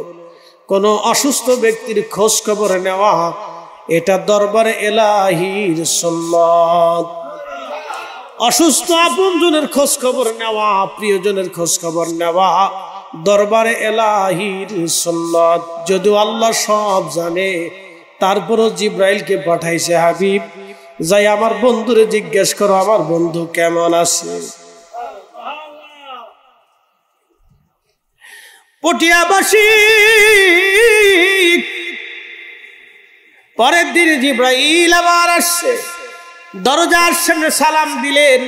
কোন অসুস্থ ব্যক্তির খোঁজ খবর নেওয়া এটা দরবারে এলাহির সুন্নাত। অসুস্থ আপনজনের খোঁজ খবর নেওয়া, প্রিয়জনের খোঁজ খবর নেওয়া দরবারে এলাহির সুন্নাত। যদিও আল্লাহ সব জানে, তারপরও জিব্রাইলকে পাঠাইছে, হাবিব যাই আমার বন্ধুরে জিজ্ঞেস করো আমার বন্ধু কেমন আছে। পটিয়াবাসী পরের দিন জিব্রাইল আবার আসছে, দরজার সামনে সালাম দিলেন,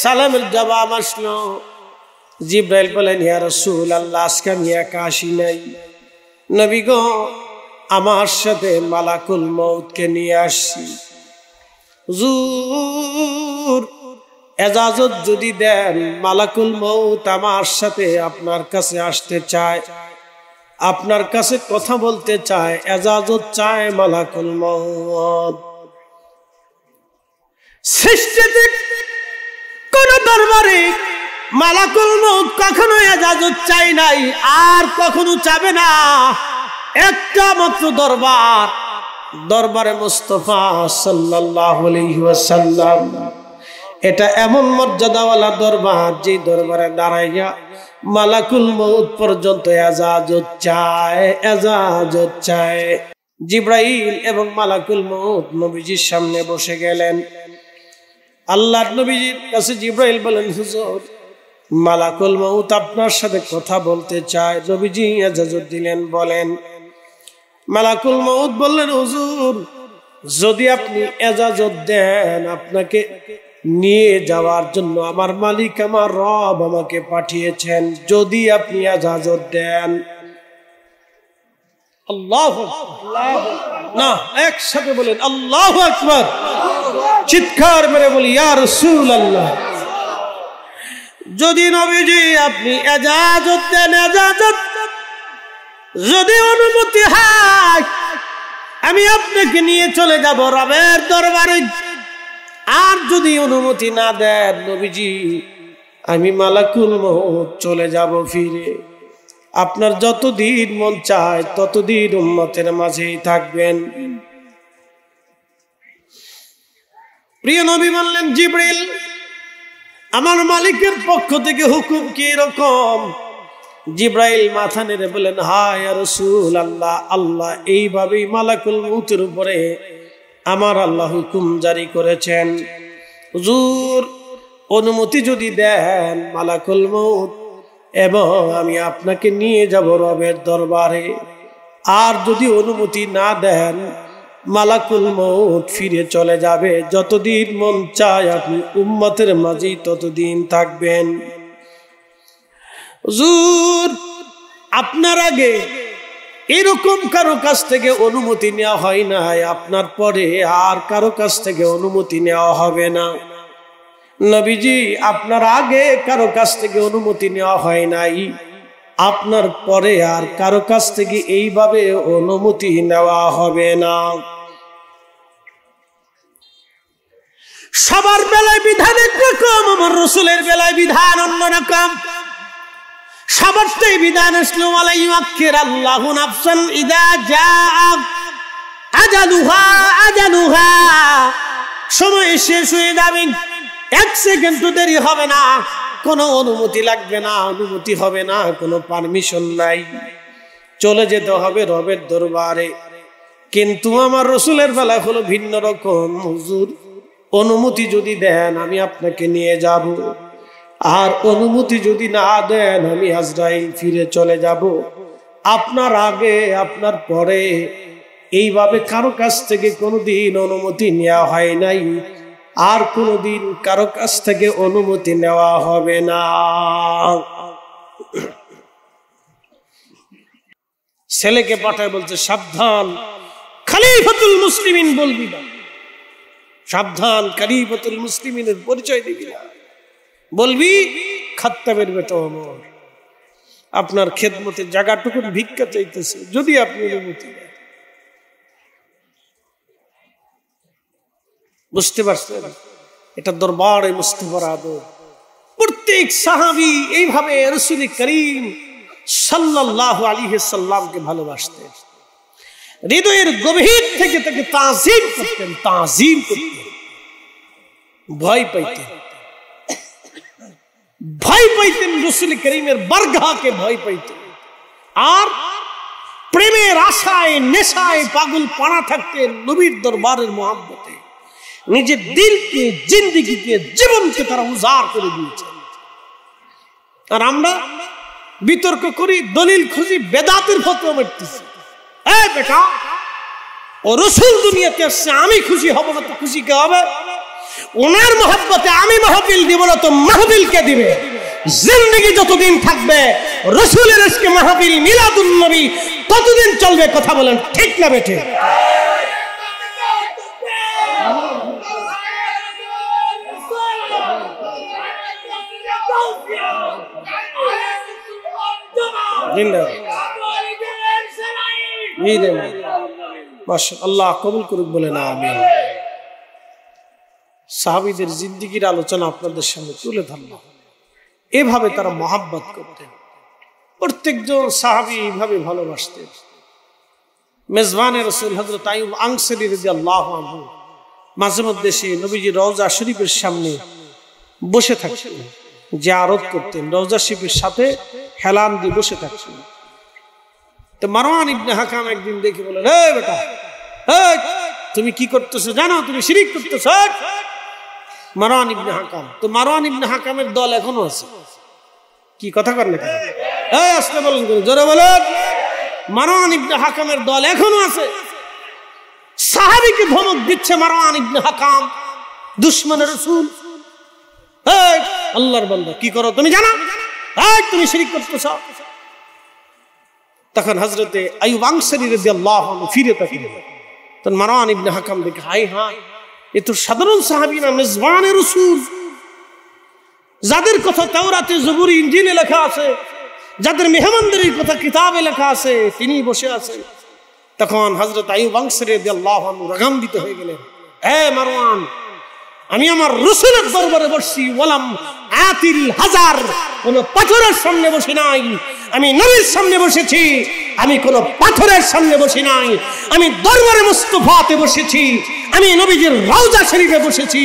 সালামের জবাব আসলো। জিব্রাইল বলেন, ইয়া রাসূলুল্লাহ, আজকে আমি একা আসি নাই, নবী গো আমার সাথে মালাকুল মউতকে নিয়ে আসছি। হুজুর এজাজত যদি দেন, মালাকুল মউত আমার সাথে আপনার কাছে আসতে চায়, আপনার কাছে কথা বলতে চায়, এজাজত চায় মালাকুল মউত। সৃষ্টিতে কোন দরবারে মালাকুল মউত কখনো এজাজত চাই নাই, আর কখনো চাবে না। একটা মাত্র দরবার, দরবারে মুস্তাফা সাল্লাল্লাহু আলাইহি ওয়াসাল্লাম। এটা এমন মর্যাদাওয়ালা দরবার, যে দরবারে দাঁড়াইয়া মালাকুল মউত পর্যন্ত এজাজত চায়, এজাজত চায়। জিব্রাইল এবং মালাকুল মউত নবীজির সামনে বসে গেলেন। আল্লাহর নবীজির কাছে জিব্রাইল বলেন, হুজুর মালাকুল মউত আপনার সাথে কথা বলতে চায়। নবীজি এজাজত দিলেন, বলেন। মালাকুল মউত বললেন, হুজুর যদি আপনি এজাজত দেন, আপনাকে নিয়ে যাওয়ার জন্য আমার মালিক আমার রব আমাকে পাঠিয়েছেন, যদি আপনি এজাজত দেন। আল্লাহু আকবার, না একসাথে বলেন আল্লাহু আকবার, চিৎকার মেরে বলি ইয়া রাসূলুল্লাহ। যদি নবীজি আপনি এজাজত দেন, এজাজত যদি অনুমতি হয়, আমি আপনাকে নিয়ে চলে যাব রবের দরবারে। আর যদি অনুমতি না দেন নবীজি, আমি মালাকুল মউত চলে যাব ফিরে। আপনার যতদিন মন চায় ততদিন উম্মতের মাঝেই থাকবেন। প্রিয় নবী বললেন, জিব্রাইল আমার মালিকের পক্ষ থেকে হুকুম কি এরকম? জিব্রাইল মাথা নেড়ে বলেন, হায় ইয়া রাসূলুল্লাহ, আল্লাহ এইভাবেই মালাকুল মউতের উপরে আমার আল্লাহ হুকুম জারি করেছেন। হুজুর অনুমতি যদি দেন মালাকুল মউত এবং আমি আপনাকে নিয়ে যাব রবের দরবারে। আর যদি অনুমতি না দেন, মালাকুল মউত ফিরে চলে যাবে। যতদিন মন চায় আপনি উম্মতের মাঝেই ততদিন থাকবেন। হুজুর আপনার আগে এরকম কারো কাছ থেকে অনুমতি নেওয়া হয় না, আপনার পরে আর কারো কাছ থেকে অনুমতি নেওয়া হবে না। নবীজি আপনার আগে কারো কাছ থেকে অনুমতি নেওয়া হয় নাই, আপনার পরে আর কারো কাছ থেকে এইভাবে অনুমতি নেওয়া হবে না। সবার বেলায় বিধান একরকম, আমার রাসূলের বেলায় বিধান অন্যরকম। সবারটাই বিধান আসলো, ওয়ালা ইউআখিরাল্লাহু নাফসান ইযা জাআ আজালুহা, আজালুহা সময় শেষ হয়ে যাবে, 1 সেকেন্ড দেরি হবে না, কোনো অনুমতি লাগবে না, অনুমতি হবে না, কোনো পারমিশন নাই, চলে যেতে হবে রবের দরবারে। কিন্তু আমার রসুলের বেলা হলো ভিন্ন রকম। হুজুর অনুমতি যদি দেন আমি আপনাকে নিয়ে যাব, আর অনুমতি যদি না দেন আমি আজরাইল ফিরে চলে যাব। আপনার আগে আপনার পরে এইভাবে কারো কাছ থেকে কোনোদিন অনুমতি নেওয়া হয় নাই, আর কোনোদিন কারো কাছ থেকে অনুমতি নেওয়া হবে না। ছেলেকে পাঠায় বলছে সাবধান, খলিফাতুল মুসলিমিন বলবি না, সাবধান খলিফাতুল মুসলিমিনের পরিচয় দিবি না, বলবি খাত্তাবের বেটা ওমর আপনার খেদমতে জায়গাটুকুন ভিক্ষা চাইতেছে, যদি আপনি অনুমতি দেন। বুঝতে পারছেন? এটা দরবারে মুস্তাফার আদর। প্রত্যেক সাহাবী এইভাবে রাসূল করিম সাল্লাল্লাহু আলাইহি সাল্লামকে ভালোবাসতেন, হৃদয়ের গভীর থেকে তাকে তাজিম করতেন, তাজিম করতেন, ভয় পাইতেন, ভয় পাইতেন রাসূল করিমের বারগাহকে ভয় পাইতেন। আর প্রেমের আশায় নেশায় পাগল পানা থাকতেন নবীর দরবারের মহব্বতে। নিজের দিলকে, জিন্দেগিকে, জীবনকে তারা উজাড় করে দিয়েছেন। আর আমরা বিতর্ক করি, দলিল খুঁজি, বেদাতের ফতোয়া মারতেছি। এই বেটা, ও রাসূল দুনিয়াতে আসছে, আমি খুশি হব না তো খুশি কে হবে? ওনার মহব্বতে আমি মাহফিল দিব না তো মাহফিল কে দিবে? জিন্দেগি যতদিন থাকবে রাসূলের ইশকে মাহফিল মিলাদুন নবী ততদিন চলবে। কথা বলেন ঠিক না বেঠে? আল্লাহ কবুল করুক, বলে না আমিন। সাহাবীদের জিন্দেগির আলোচনা আপনাদের সামনে তুলে ধরলাম। এভাবে তারা মহাব্বত করতেন, প্রত্যেকজন সাহাবী এইভাবে ভালোবাসতেন। মেজবানে রাসূল হযরত আইয়ুব আনসারী রাদিয়াল্লাহু আনহু মাঝে মধ্যে সে নবীজি রওজা শরীফের সামনে বসে থাকতেন, জিয়ারত করতেন, রওজা শরীফের সাথে হেলান দিয়ে বসে থাকতেন। তো মারওয়ান ইবনে হাকাম একদিন দেখে বলেন, এই বেটা, এই তুমি কি করতেছো জানো? তুমি শিরক করতেছো। মারওয়ান ইবনে হাকাম, তো মারওয়ান ইবনে হাকামের দল এখনো আছে। কি কথা কর না? এই আসলে বলেন, জোরে বলেন। মারওয়ান ইবনে হাকামের দল এখনো আছে। সাহাবীকে ধমক দিচ্ছে মারওয়ান ইবনে হাকাম, দুশমনের রাসূল। এই আল্লাহর বান্দা, কি করো তুমি জানো? এই তুমি শিরক করতেছো। তখন হযরতে আইয়ুব আনসারী রাদিয়াল্লাহু আনহু ফিরে তাকালেন। তখন মারওয়ান ইবনে হাকাম দেখে, হায় হায়, এ তো সাধারণ সাহাবী না, মেজবানে রাসূল, যাদের কথা তাওরাতে, জবুর, ইনজিলে লেখা আছে, যাদের মেহমানদারির কথা কিতাবে লেখা আছে, তিনি বসে আছেন। তখন হযরত আইয়ুব আনসারী রাদিয়াল্লাহু আনহু রাগান্বিত হয়ে গেলেন, এ মারওয়ান, আমি আমার রাসূলের দরবারে বসছি, ওয়ালাম আতিল হাজার, কোন পাথরের সামনে বসে নাই। আমি নবীর সামনে বসেছি, আমি কোন পাথরের সামনে বসি নাই। আমি দরবারে মুস্তাফাতে বসেছি, আমি নবীজির রওজা শরীফে বসেছি।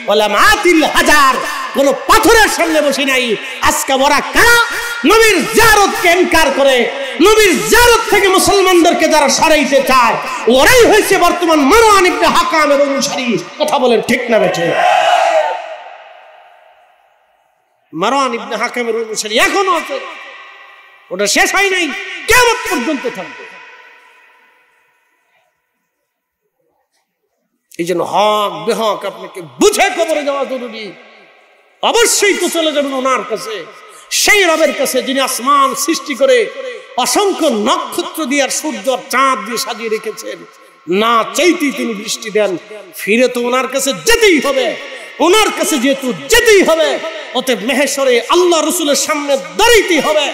ওয়ালাম আতিল হাজার, কোন পাথরের সামনে বসি নাই। আজকে ওরা কারা? নবীর জিয়ারতকে ইনকার করে, নবীর জিয়ারত থেকে মুসলমানদেরকে যারা সরাইতে চায়, ওরাই হয়েছে বর্তমান মারওয়ান ইবনে হাকামের অনুসারী। কথা বলেন ঠিক না বেঠে? মারওয়ান ইবনে হাকামের অনুসারী এখনো আছে, ওটা শেষ হয় নাই, কিয়ামত পর্যন্ত থাকবে। এই জন্য হক বেহক আপনাকে বুঝে কবরে যাওয়া জরুরি। অবশ্যই তো চলে যাবেন ওনার কাছে, সেই রবের কাছে যিনি আসমান সৃষ্টি করে অসংখ্য নক্ষত্র দিয়ে আর সূর্য চাঁদ দিয়ে সাজিয়ে রেখেছেন। না চাইতেই তিনি বৃষ্টি দেন। ফিরে তো ওনার কাছে যেতেই হবে, ওনার কাছে যেহেতু যেতেই হবে, অতএব মেহেশরে আল্লাহ রসুলের সামনে দাঁড়াইতে হবে,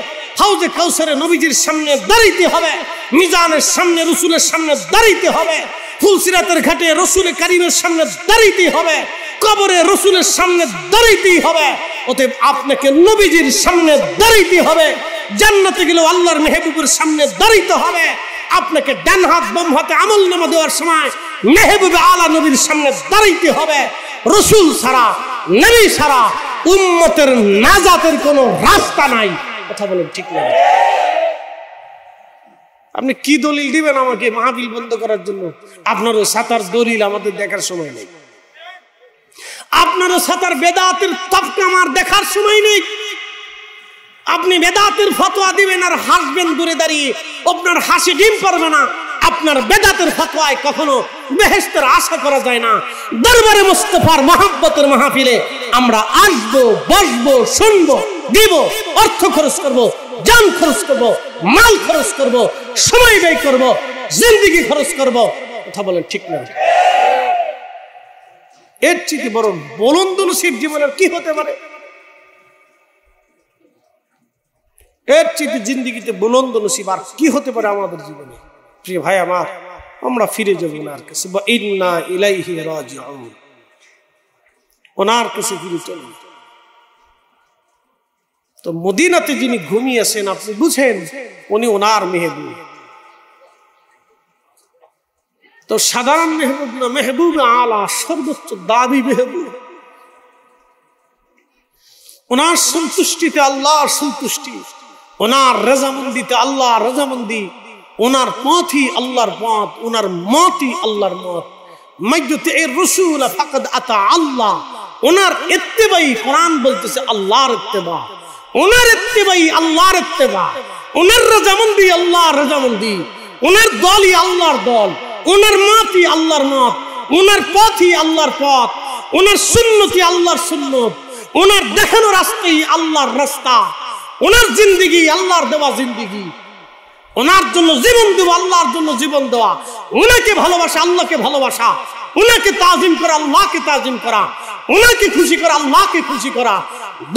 হাউজে কাউসারে নবীজির সামনে দাঁড়াইতে হবে, মিজানের সামনে রসুলের সামনে দাঁড়াইতে হবে, ফুলসিরাতের ঘাটে রসুল কারীমের সামনে দাঁড়াইতে হবে, কবরে রসুলের সামনে দাঁড়াইতেই হবে। অতএব আপনাকে নবীজির সামনে দাঁড়াইতে হবে, জান্নাতে গেলেও আল্লাহর মেহবুবের সামনে দাঁড়াইতে হবে। আপনাকে ডান হাত বাম হাতে আমলনামা দেওয়ার সময় মেহবুব আলা নবীর সামনে দাঁড়াইতে হবে। রাসূল ছাড়া, নবী ছাড়া উম্মতের নাজাতের কোনো রাস্তা নাই। কথা বলেন ঠিক না? আপনি কি দলিল দিবেন আমাকে মাহফিল বন্ধ করার জন্য? আপনারও সাতার দলিল আমাদের দেখার সময় নেই, আপনারও সাতার বেদাতের তফকা আমার দেখার সময় নেই। আপনি বেদাতের ফতোয়া দিবেন আর হাসবেন দূরে দাঁড়িয়ে, আপনার হাসি ডিম পারবে না। আপনার বেদাতের ফতোয়ায় কখনো বেহেশতের আশা করা যায় না। দরবারে মুস্তাফার মহব্বতের মাহফিলে আমরা আসবো, বসবো, শুনবো, দিব, অর্থ খরচ করব, জান খরচ করব, মাল খরচ করব, সময় ব্যয় করব, জিন্দেগি খরচ করব। কথা বলেন ঠিক না? এর চেয়ে বড় বুলন্দ নসিব জীবনের কি হতে পারে? এর চেয়ে জিন্দেগিতে বুলন্দ নসিব আর কি হতে পারে আমাদের জীবনে? প্রিয় ভাই আমার, আমরা ফিরে যাব ওনার কাছে, বা ইন্না ইলাইহি রাজিউন, ওনার কাছে ফিরে চলি। তো মদিনাতে যিনি ঘুমিয়েছেন আপনি বুঝেন, উনি ওনার মেহবুব। তো সাধারণ মেহবুব না, মেহবুব আলা, সর্বোচ্চ দাবি মেহবুব। ওনার সন্তুষ্টিতে আল্লাহর সন্তুষ্টি, ওনার রেজামন্দিতে আল্লাহর রেজামন্দি, ওনার পথই আল্লাহর পথ, ওনার মতই আল্লাহর মত। মাইয়ুতি রাসূল ফাকাদ আতা আল্লাহ। ওনার ইত্তেবাই, কোরআন বলতেছে আল্লাহর ইত্তেবা, ওনার ইত্তেবাই আল্লাহর ইত্তেবা, ওনার রেজামন্দি আল্লাহর রেজামন্দি, ওনার দলই আল্লাহর দল, ওনার মতই আল্লাহর মত, ওনার পথই আল্লাহর পথ, ওনার সুন্নতি আল্লাহর সুন্নত, ওনার দেখানো রাস্তাই আল্লাহর রাস্তা, ওনার জিন্দেগি আল্লাহর দেওয়া জিন্দেগি, ওনার জন্য জীবন দেওয়া, আল্লাহর জন্য জীবন দেওয়া, ওনাকে ভালোবাসা, আল্লাহকে ভালোবাসা, ওনাকে তাজিম করা, আল্লাহকে তাজিম করা, ওনাকে খুশি করা, আল্লাহকে খুশি করা,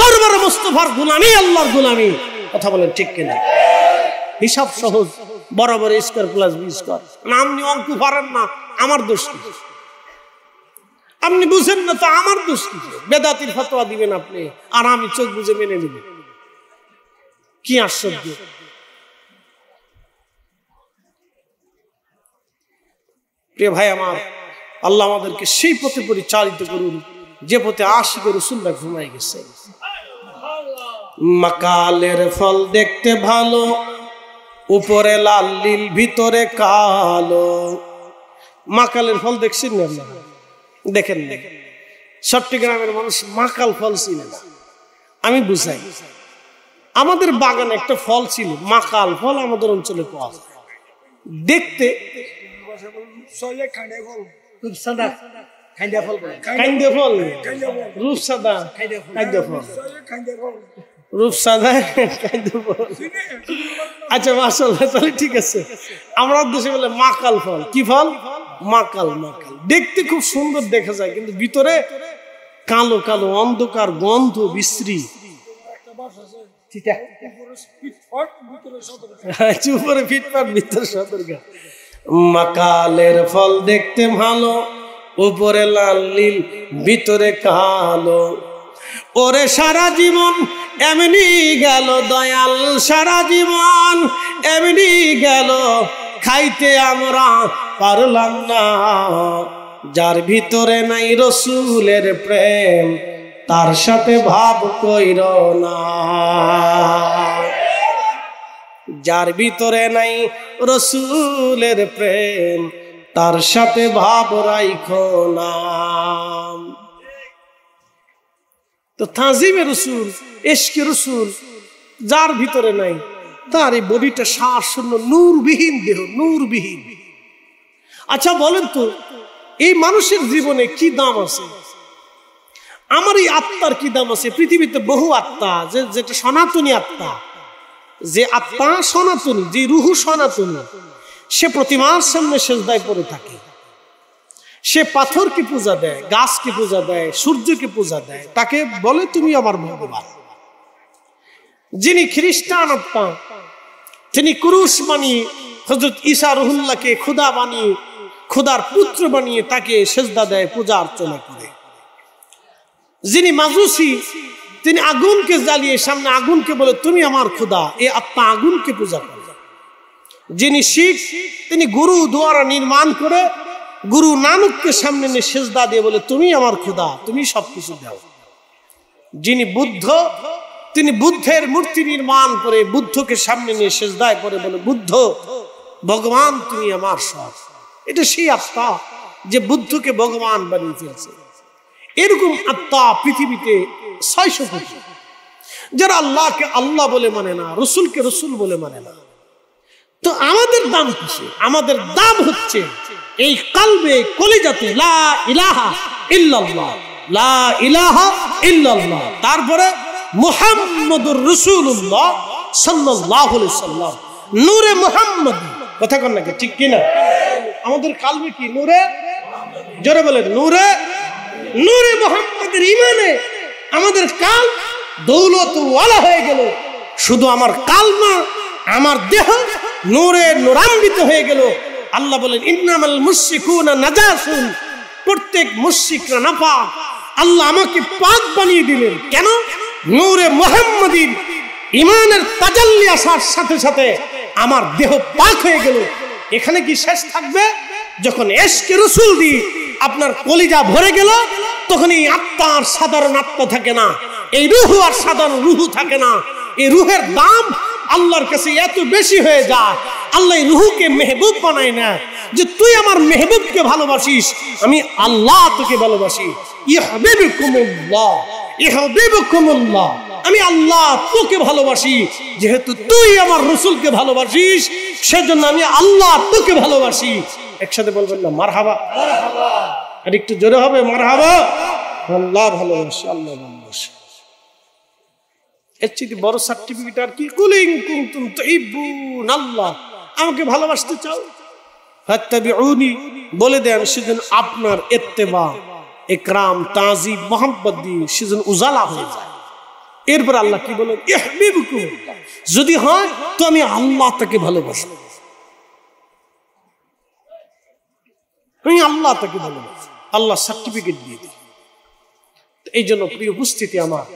দরবারে মুস্তাফার গোলামি, আল্লাহর গোলামি। কথা বলেন ঠিক কিনা? হিসাব সহজ, বরাবর স্কয়ার প্লাস বি স্কয়ার। আপনি অঙ্ক পারেন না, আমার দোষ কি? আপনি বুঝেন না তো আমার দোষ কি? বেদাতির ফতোয়া দিবেন আপনি আর আমি চোখ বুঝে মেনে নিব, কি আশ্চর্য! প্রিয় ভাই আমার, আল্লাহ আমাদেরকে সেই পথে পরিচালিত করুন যে পথে আশিক রাসূলরা ঘুমাই গেছে। মাকালের ফল দেখতে ভালো, উপরে লাল নীল ভিতরে কালো। মাকালের ফল দেখছেন না? দেখেন না? চট্টগ্রামের মানুষ মাকাল ফল চিনে না। আমি বুঝাই, আমাদের বাগানে একটা ফল ছিল মাকাল ফল, আমাদের অঞ্চলে পাওয়া যায়। দেখতে রূপসাদা আচ্ছা মাশাআল্লাহ, তাহলে ঠিক আছে। আমরা দেশে বলে মাকাল ফল। কি ফল? মাকাল। মাকাল দেখতে খুব সুন্দর দেখা যায়, কিন্তু ভিতরে কালো কালো অন্ধকার, গন্ধ বিশ্রী। উপরে ফিটফাট, ভিতরে সতর্কা। মাকালের ফল দেখতে ভালো, উপরে লাল নীল ভিতরে কালো। ওরে সারা জীবন এমনি গেল দয়াল, সারা জীবন এমনি গেল, খাইতে আমরা পারলাম না। যার ভিতরে নাই রাসূলের প্রেম, তার সাথে ভাব কইর না। যার ভিতরে নাই রাসূলের প্রেম, তার সাথে ভাব রাইখো না। তো তাজিমে রাসূল, ইশকে রাসূল যার ভিতরে নাই, তার এই বডিটা শ্বাস শূন্য, নূরবিহীন দেহ, নূরবিহীন। আচ্ছা বলেন তো, এই মানুষের জীবনে কি দাম আছে? আমার এই আত্মার কি দাম আছে? পৃথিবীতে বহু আত্মা, যেটা সনাতনী আত্মা, যে আত্মা সনাতনী, যে রুহু সনাতনী, সে প্রতিমার সামনে সেজদায় পড়ে থাকে। সে পাথরকে পূজা দেয়, গাছকে পূজা দেয়, সূর্যকে পূজা দেয়, তাকে বলে তুমি আমার ভগবান। যিনি খ্রিস্টান আত্মা, তিনি ক্রুশ বানিয়ে হযরত ঈসা রুহুল্লাহকে খোদা বানিয়ে, খোদার পুত্র বানিয়ে তাকে সেজদা দেয়, পূজা অর্চনা করে। যিনি মাজুসি, তিনি আগুনকে জ্বালিয়ে সামনে আগুনকে বলে তুমি আমার খোদা, এই আত্মা আগুনকে পূজা করে। যিনি শিখ, তিনি গুরু দ্বারা নির্মাণ করে গুরু নানককে সামনে নিয়ে সেজদা দিয়ে বলে, তুমি আমার খোদা, তুমি সবকিছু দাও। যিনি বুদ্ধ, তিনি বুদ্ধের মূর্তি নির্মাণ করে বুদ্ধকে সামনে নিয়ে সেজদায় পড়ে বলে, বুদ্ধ ভগবান তুমি আমার সব। এটা সেই আত্মা যে বুদ্ধকে ভগবান বানিয়ে ফেলছে। এরকম আত্মা পৃথিবীতে 600 কোটি, যারা আল্লাহকে আল্লাহ বলে মানে না, রসুলকে রসুল বলে মানে না। তো আমাদের দাম কিসে? আমাদের দাম হচ্ছে এই কলবে কলিজাতে লা ইলাহা ইল্লাল্লাহ, লা ইলাহা ইল্লাল্লাহ, তারপরে মুহাম্মাদুর রাসূলুল্লাহ সাল্লাল্লাহু আলাইহি সাল্লাম, নূরে মুহাম্মাদি। কথা কন নাকি, ঠিক কি না? আমাদের কলবে কি? নূরে, জোরে বলেন, নূরে, নূরে মুহাম্মাদের ঈমানে আমাদের কাল দৌলত ওয়ালা হয়ে গেল। শুধু আমার কালমা, আমার দেহ নূরে নূরান্বিত হয়ে গেল। আল্লাহ বলেন, ইন্নামাল মুশরিকুনা নাজাসুন, প্রত্যেক মুশরিকরা নাপাক। আল্লাহ আমাকে পাক বানিয়ে দিলেন। কেন? নূরে মুহাম্মাদির ঈমানের তাজাল্লি আসার সাথে সাথে আমার দেহ পাক হয়ে গেল। এখানে কি শেষ থাকবে? যখন ইশকে রাসূল দি আপনার কলিজা ভরে গেল, তখন এই আত্মার সাধারণ আত্মা থাকে না, এই রূহ আর সাধারণ রূহ থাকে না। এই রূহের দাম আল্লাহর কাছে এত বেশি হয়ে যায়, আল্লাহ এই রূহকে মেহবুব বানায় না, যে তুই আমার মেহবুবকে ভালোবাসিস, আমি আল্লাহ তোকে ভালোবাসি। ইহবিবকুমুল্লাহ, ইহবিবকুমুল্লাহ, আমি আল্লাহ তোকে ভালোবাসি। যেহেতু তুই আমার রাসূলকে ভালোবাসিস, সেজন্য আমি আল্লাহ তোকে ভালোবাসি। একসাথে বলবেন না মারহাবা? আর একটু জোরে হবে মারহাবা। আল্লাহ ভালোবাসি, আল্লাহ ভালোবাসি। এর চেয়ে বড় সার্টিফিকেট আর কি? কুলিং কুনতুম তুহিব্বুনাল্লাহ, আমাকে ভালোবাসতে চাও, ফাত্তাবিউনি, বলে দেন, সেজন্য আপনার ইত্তেবা, ইকরাম, তাজিম, মোহাম্মত দিয়ে সেজন্য উজালা হয়ে যায়। এরপর আল্লাহ কি বলেন? ইহবিবকুমুল্লাহ, যদি হয় তো আমি আল্লাহ তাকে ভালোবাসি, আমি আল্লাহ তাকে ভালোবাসি। আল্লাহ সার্টিফিকেট দিয়ে দেয়। এই জন্য প্রিয় উপস্থিতি আমার,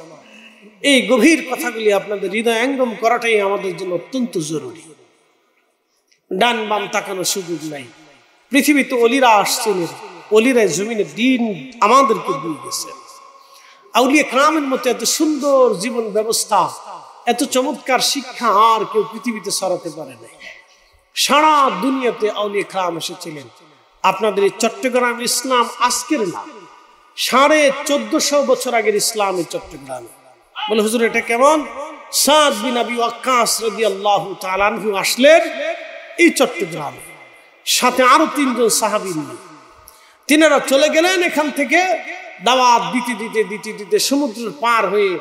এই গভীর কথাগুলি আপনাদের হৃদয়ঙ্গম করাটাই আমাদের জন্য অত্যন্ত জরুরি। ডান বাম তাকানোর সুযোগ নাই। পৃথিবীতে অলিরা আসছেন, অলিরাই জমিনে দিন আমাদেরকে দিয়ে গেছে। আউলিয়া কেরামের মতো এত সুন্দর জীবন ব্যবস্থা, এত চমৎকার শিক্ষা আর কেউ পৃথিবীতে ছড়াতে পারে নাই। সারা দুনিয়াতে আউলিয়া কেরাম এসেছিলেন। আপনাদের এই চট্টগ্রাম ইসলাম আজকের না, 1450 বছর আগের ইসলাম এই চট্টগ্রামে। বলে হুজুর এটা কেমন? সাদ বিন আবি ওয়াক্কাস রাদিয়াল্লাহু তাআলা আনহু আসলেন এই চট্টগ্রামে, সাথে আরো 3 জন সাহাবী নিয়ে। তিনারা চলে গেলেন এখান থেকে দাওয়াত দিতে দিতে দিতে দিতে সমুদ্রের পার হয়ে,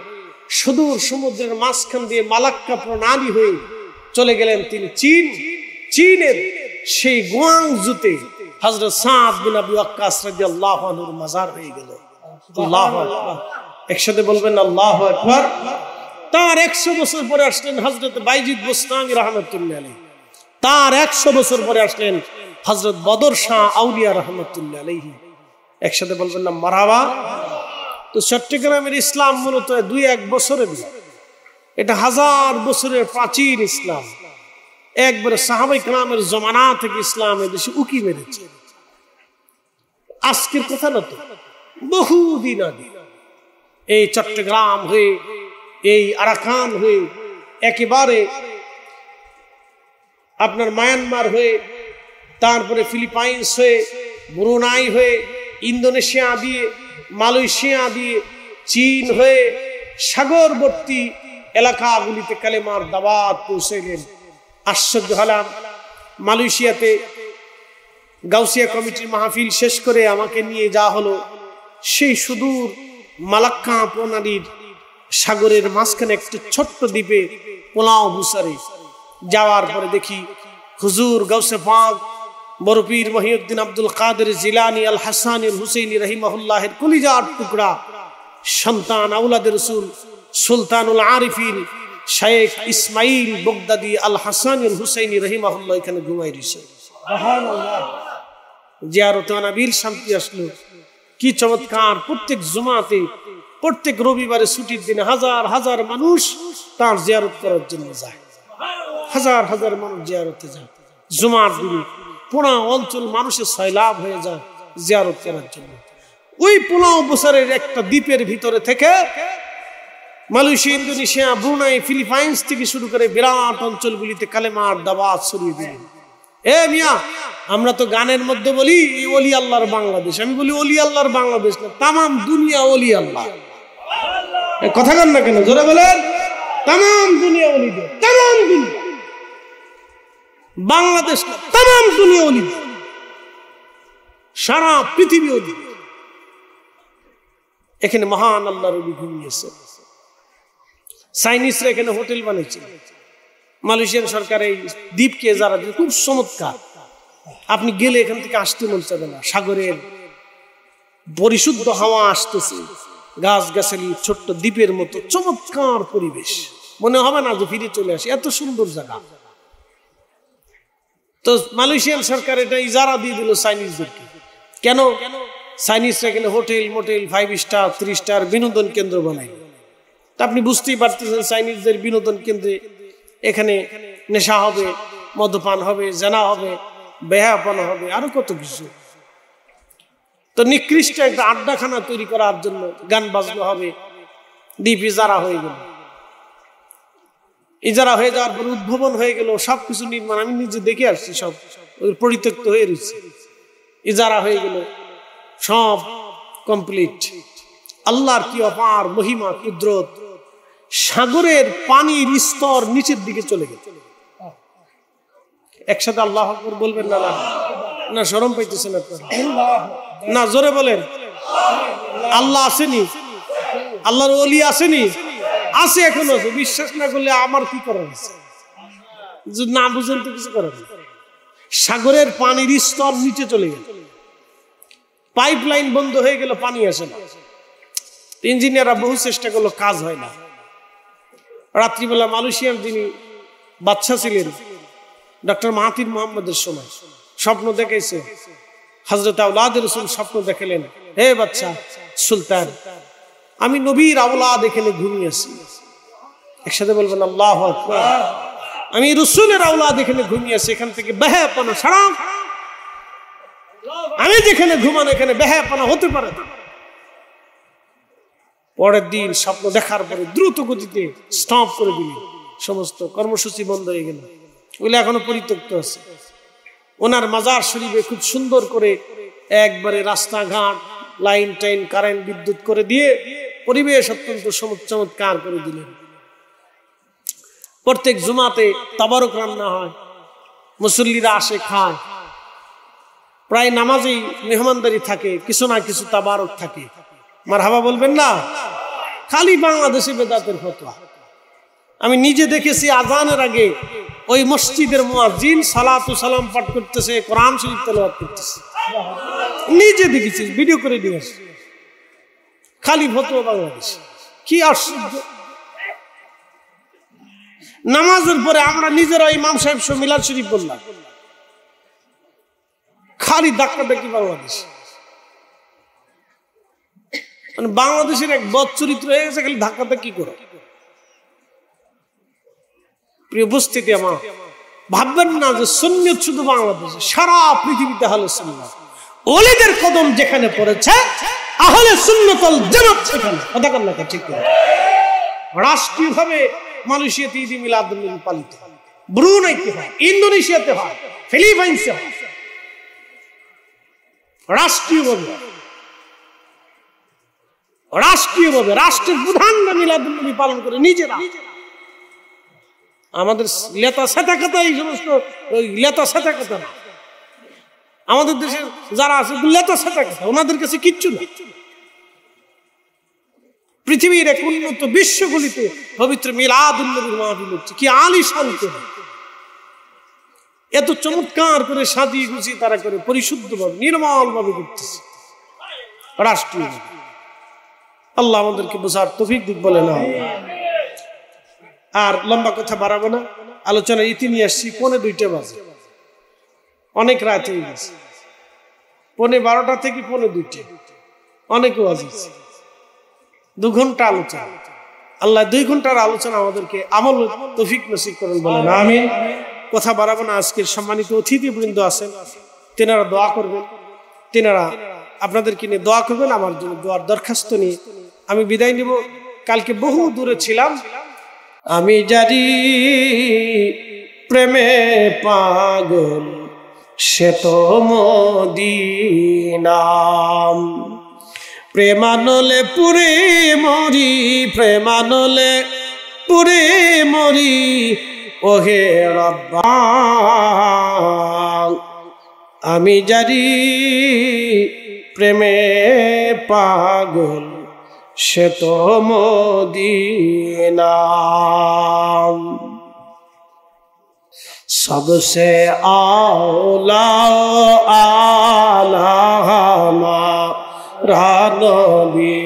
সুদূর সমুদ্রের মাঝখান দিয়ে মালাক্কা প্রণালী হয়ে চলে গেলেন তিনি চীন। চীনের সেই গুয়াংজুতে হযরত সাদ বিন আবি ওয়াক্কাস রাদিয়াল্লাহু আনহুর মাজার হয়ে গেল। আল্লাহু আকবার, একসাথে বলবেন আল্লাহু আকবার। তার 100 বছর পরে আসলেন হযরত বাইজিদ বুস্তামি রাহমাতুল্লাহ আলাইহি। তার 100 বছর পরে আসলেন হযরত বদর শাহ আউলিয়া রাহমাতুল্লাহ আলাইহি। একসাথে বলবেন না মারহাবা। তো চট্টগ্রামের ইসলাম মূলত 2-1 বছরের না, এটা 1000 বছরের প্রাচীন ইসলাম। একবারে সাহাবায়ে কেরামের জমানা থেকে ইসলাম এদেশে উকি মেরেছে। আজকের কথা না তো, বহুদিন আগে এই চট্টগ্রাম হয়ে, এই আরাকান হয়ে, একেবারে আপনার মায়ানমার হয়ে, তারপরে ফিলিপাইন্স হয়ে, ব্রুনাই হয়ে, ইন্দোনেশিয়া দিয়ে, মালয়েশিয়া দিয়ে, চীন হয়ে সাগরবর্তী এলাকাগুলিতে কালেমার দাওয়াত পৌঁছাইলেন। আশ্চর্য হলাম, মালয়েশিয়াতে গাউসিয়া কমিটির মাহফিল শেষ করে আমাকে নিয়ে যাওয়া হলো সেই সুদূর মালাক্কা প্রণালীর সাগরের মাঝখানে একটি ছোট্ট দ্বীপে পোলাও বুসারে। যাওয়ার পরে দেখি হুজুর গাউসে পাক বড় পীর মহিউদ্দিন আব্দুল কাদের জিলানী আল হাসানী আল হুসাইনী রাহিমাহুল্লাহের কলিজার টুকরা সন্তান আওলাদ রাসূল সুলতানুল আরিফিন শেখ ইসমাইল বগদাদি আল হাসানী আল হুসাইনী রাহিমাহুল্লাহ এখানে ঘুমাই রয়েছে। সুবহানাল্লাহ, জিয়ারতে নবীর শান্তি আসলো। কি চমৎকার! প্রত্যেক জুমাতে, প্রত্যেক রবিবারে ছুটির দিনে হাজার হাজার মানুষ তার জিয়ারত করার জন্য যায়। হাজার হাজার মানুষ জিয়ারতে যায় জুমার দিনে। পুরা অঞ্চল মানুষের সয়লাভ হয়ে যায় জিয়ারত করার জন্য। ওই 15 বছরের একটা দ্বীপের ভিতরে থেকে মালয়েশিয়া, ইন্দোনেশিয়া, ব্রুনাই, ফিলিপাইন্স থেকে শুরু করে বিরাট অঞ্চলগুলিতে কালেমার দাওয়াত ছড়িয়ে দিলেন। এ মিয়া, আমরা তো গানের মধ্যে বলি ওলি আল্লাহর বাংলাদেশ। আমি বলি ওলি আল্লাহর বাংলাদেশ না, তামাম দুনিয়া ওলি আল্লাহ। কথা বলেন না কেন? জোরে বলেন। তামাম দুনিয়া ওলি, তামাম দুনিয়া, বাংলাদেশ না, তামাম দুনিয়া ওলি, সারা পৃথিবী ওলি। এখানে মহান আল্লাহর ওলি ঘুমিয়েছে। চাইনিজরা এখানে হোটেল বানিয়েছে। মালয়েশিয়ান সরকার এই দ্বীপকে যারা খুব চমৎকার, আপনি গেলে এখান থেকে আসতে মন চাবে না। সাগরের পরিশুদ্ধ হাওয়া আসতেছে, গাছ গাছালি, ছোট্ট দ্বীপের মতো চমৎকার পরিবেশ, মনে হবে না যে ফিরে চলে আসি, এত সুন্দর জায়গা। তো মালয়েশিয়ান সরকার এটা ইজারা দিয়ে দিল চাইনিজদেরকে। কেন? চাইনিজরা এখানে হোটেল মোটেল 5 স্টার 3 স্টার বিনোদন কেন্দ্র বানায়। তা আপনি বুঝতেই পারতেছেন চাইনিজদের বিনোদন কেন্দ্রে এখানে নেশা হবে, মদ্যপান হবে, জানা হবে, বেহায়াপনা হবে, আরো কত কিছু। তো নিকৃষ্ট একটা আড্ডাখানা তৈরি করার জন্য গান বাজনা হবে, দ্বীপ ইজারা হয়ে গেল। ইজারা হয়ে যাওয়ার পর উদ্ভাবন হয়ে গেল, সবকিছু নির্মাণ, আমি নিজে দেখে আসছি, সব পরিত্যক্ত হয়ে রয়েছে। ইজারা হয়ে গেল, সব কমপ্লিট। আল্লাহর কি অপার মহিমা, কুদরত! সাগরের পানির স্তর নিচের দিকে চলে গেছে। একসাথে আল্লাহু আকবার বলবেন না? না শরম পাইতেছেন আপনারা? না, জোরে বলেন। আল্লাহ আসেনি? আল্লাহর ওলি আসেনি? আছে, এখনো আছে। বিশ্বাস না করলে আমার কি করার আছে? না বুঝেন তো কিছু করার নেই। সাগরের পানির স্তর নিচে চলে গেল, পাইপ লাইন বন্ধ হয়ে গেল, পানি আসে না। ইঞ্জিনিয়াররা বহু চেষ্টা করলো, কাজ হয় না। রাত্রিবেলা মালয়েশিয়ার যিনি বাদশা ছিলেন, ডক্টর মাহাতির মোহাম্মদের সময় স্বপ্ন দেখেছে। হযরত আওলাদ রাসূল স্বপ্ন দেখলেন, হে বাদশা সুলতান, আমি নবীর আওলাদ এখানে ঘুমিয়েছি। একসাথে বলবেন আল্লাহু আকবার। আমি রাসূলের আওলাদ এখানে ঘুমিয়েছি, এখান থেকে বেহায়াপনা ছাড়া আমি যেখানে ঘুমানো এখানে বেহায়াপনা হতে পারে না। পরের দিন স্বপ্ন দেখার পরে দ্রুত গতিতে স্টপ করে দিলেন, সমস্ত কর্মসূচি বন্ধ হয়ে গেল। ওগুলো এখনো পরিত্যক্ত আছে। ওনার মাজার শরীফে খুব সুন্দর করে একবারে রাস্তাঘাট, লাইন টাইন, কারেন্ট, বিদ্যুৎ করে দিয়ে পরিবেশ অত্যন্ত চমৎকার করে দিলেন। প্রত্যেক জুমাতে তাবারক রান্না হয়, মুসল্লিরা আসে খায়, প্রায় নামাজেই মেহমানদারি থাকে, কিছু না কিছু তাবারক থাকে। মারহাবা বলবেন না? খালি বাংলাদেশে বেদাতের ফতোয়া। আমি নিজে দেখেছি আজানের আগে ওই মসজিদের মুয়াজ্জিন সালাতু সালাম পাঠ করতেছে, কোরআন শরীফ তেলাওয়াত করতেছে, নিজে দেখেছি, ভিডিও করে দিয়েছি। খালি ফতোয়া বাংলাদেশ, কি আশ্চর্য! নামাজের পরে আমরা নিজেরা ইমাম সাহেব সহ মিলাদ শরীফ বললাম, খালি ধাক্কা ধাক্কি বাংলাদেশ। মানে বাংলাদেশের এক বদ চরিত্র হয়ে গেছে, খালি ধাক্কা ধাক্কি করো। প্রিয় উপস্থিতি আমার, ভাববেন না যে সুন্নাত শুধু বাংলাদেশে, সারা পৃথিবীতে আহলে সুন্নাত। ওলিদের কদম যেখানে পড়েছে, আহলে সুন্নাত ওয়াল জামাত সেখানে। কথা বলেন না ঠিক করে? রাষ্ট্রীয়ভাবে মালয়েশিয়াতে ঈদ মিলাদুন নবী পালিত হয়, ব্রুনাইতে হয়, ইন্দোনেশিয়াতে হয়, ফিলিপাইন্সে হয়। রাষ্ট্রীয়ভাবে রাষ্ট্রের প্রধান মিলাদুন নবী পালন করে নিজেরা। আমাদের লেতা সেতা কথা, এই সমস্ত লেতা সেতা কথা না। আমাদের দেশে যারা আছে লেতা সেতা কথা, ওনাদের কাছে কিচ্ছু না। পৃথিবীর এক উন্নত বিশ্বগুলিতে পবিত্র মিলাদুন নবীর মাহফিল হচ্ছে, কি আলিশান করে, এত চমৎকার করে সাজিয়ে গুছিয়ে তারা করে, পরিশুদ্ধভাবে নির্মল ভাবে করতেছে রাষ্ট্রীয়। আল্লাহ আমাদেরকে বোঝার তৌফিক দিক বলে না। আর লম্বা কথা বাড়াবো না, আলোচনা ইতি নিয়ে আসছি। 1:45 বাজে, অনেক রাত হয়ে গেছে। 12:15 থেকে 1:45 অনেক ওয়াজ হয়েছে। 2 ঘন্টা আলোচনা। আল্লাহ 2 ঘন্টার আলোচনা আমাদেরকে আমল তৌফিক নসিব করেন, বলেন আমিন। কথা বাড়াবো না। আজকের সম্মানিত অতিথিবৃন্দ আছেন, তেনারা দোয়া করবেন, তেনারা আপনাদেরকে নিয়ে দোয়া করবেন। আমার জন্য দোয়ার দরখাস্ত নিয়ে আমি বিদায় নিব। কালকে বহু দূরে ছিলাম, আমি জানি প্রেমে পাগল সে তো মদিনা, প্রেমানলে পুরে মরি, প্রেমানলে পুরে মরি ওহে রব্বা। আমি জানি প্রেমে পাগল সে তো মদিনা, सबसे आला आला हमारा नबी,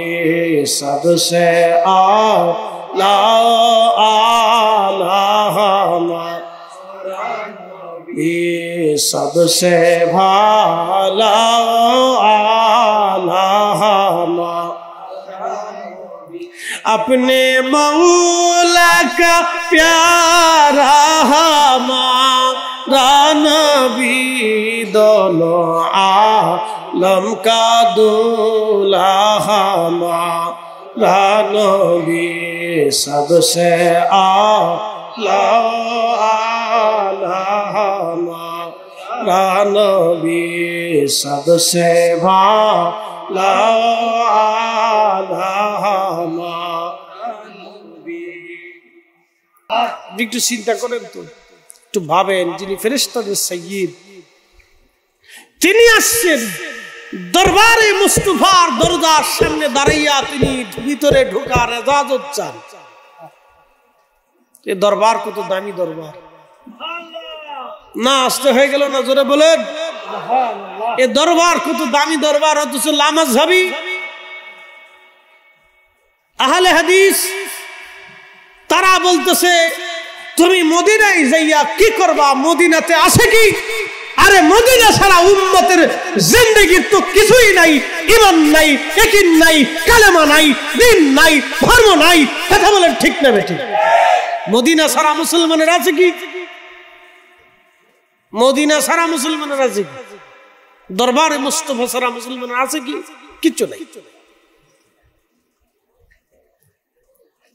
सबसे आला आला हमारा नबी, सबसे भाला आला हमारा नबी, अपने मौला का प्यारा हमारा नबी, दोनों आलम का दूल्हा हमारा नबी, सबसे आला आला हमारा नबी, सबसे भाला आला हमारा नबी। একটু চিন্তা করেন তো, একটু ভাবেন, যিনি ফেরেশতাদের সাইয়্যিদ, তিনি আসছেন দরবারে মুস্তাফার দরজার সামনে দাঁড়াইয়া তিনি ভিতরে ঢোকার ইজাজত চান। এই দরবার কত দামি দরবার না, আসতে হয়ে গেল না, জোরে বলেন। এই দরবার কত দামি দরবার, অথচ লামাযহাবী আহলে হাদিস তারা বলতেছে তুমি মদিনায় যাইয়া কি করবা, মদিনাতে আছে কি? আরে মদিনা ছাড়া উম্মতের জিন্দেগির তো কিছুই নাই, ঈমান নাই, ইয়াকিন নাই, কালেমা নাই, দ্বীন নাই, ধর্ম নাই। কথা বলেন ঠিক না বেঠিক? মদিনা ছাড়া মুসলমানের আছে কি? মদিনা ছাড়া মুসলমানের আছে কি? দরবারে মুস্তাফা ছাড়া মুসলমানের আছে কি? কিচ্ছু নাই।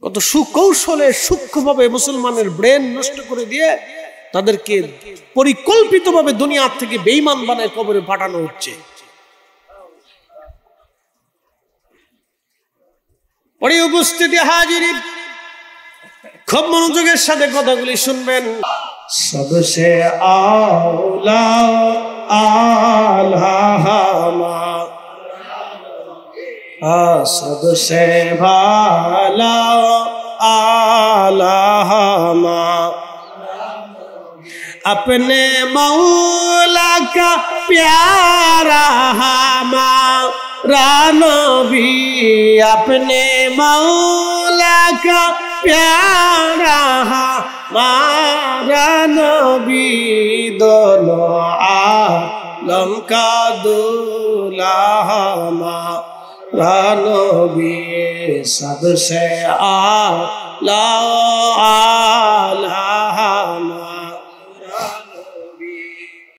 কত সুকৌশলে সূক্ষ্মভাবে মুসলমানের ব্রেন নষ্ট করে দিয়ে তাদেরকে পরিকল্পিতভাবে দুনিয়া থেকে বেঈমান বানায় কবরে পাঠানো হচ্ছে। পরে উপস্থিতি হাজির, খুব মনোযোগের সাথে কথাগুলি শুনবেন। সবসে আওলা আলা सबसे भाला आला अपने मौला का प्यारा हमारा नबी, अपने मौला का प्यारा हमारा नबी, दोनों आलम का दूल्हा हमारा नबी, सबसे आला आला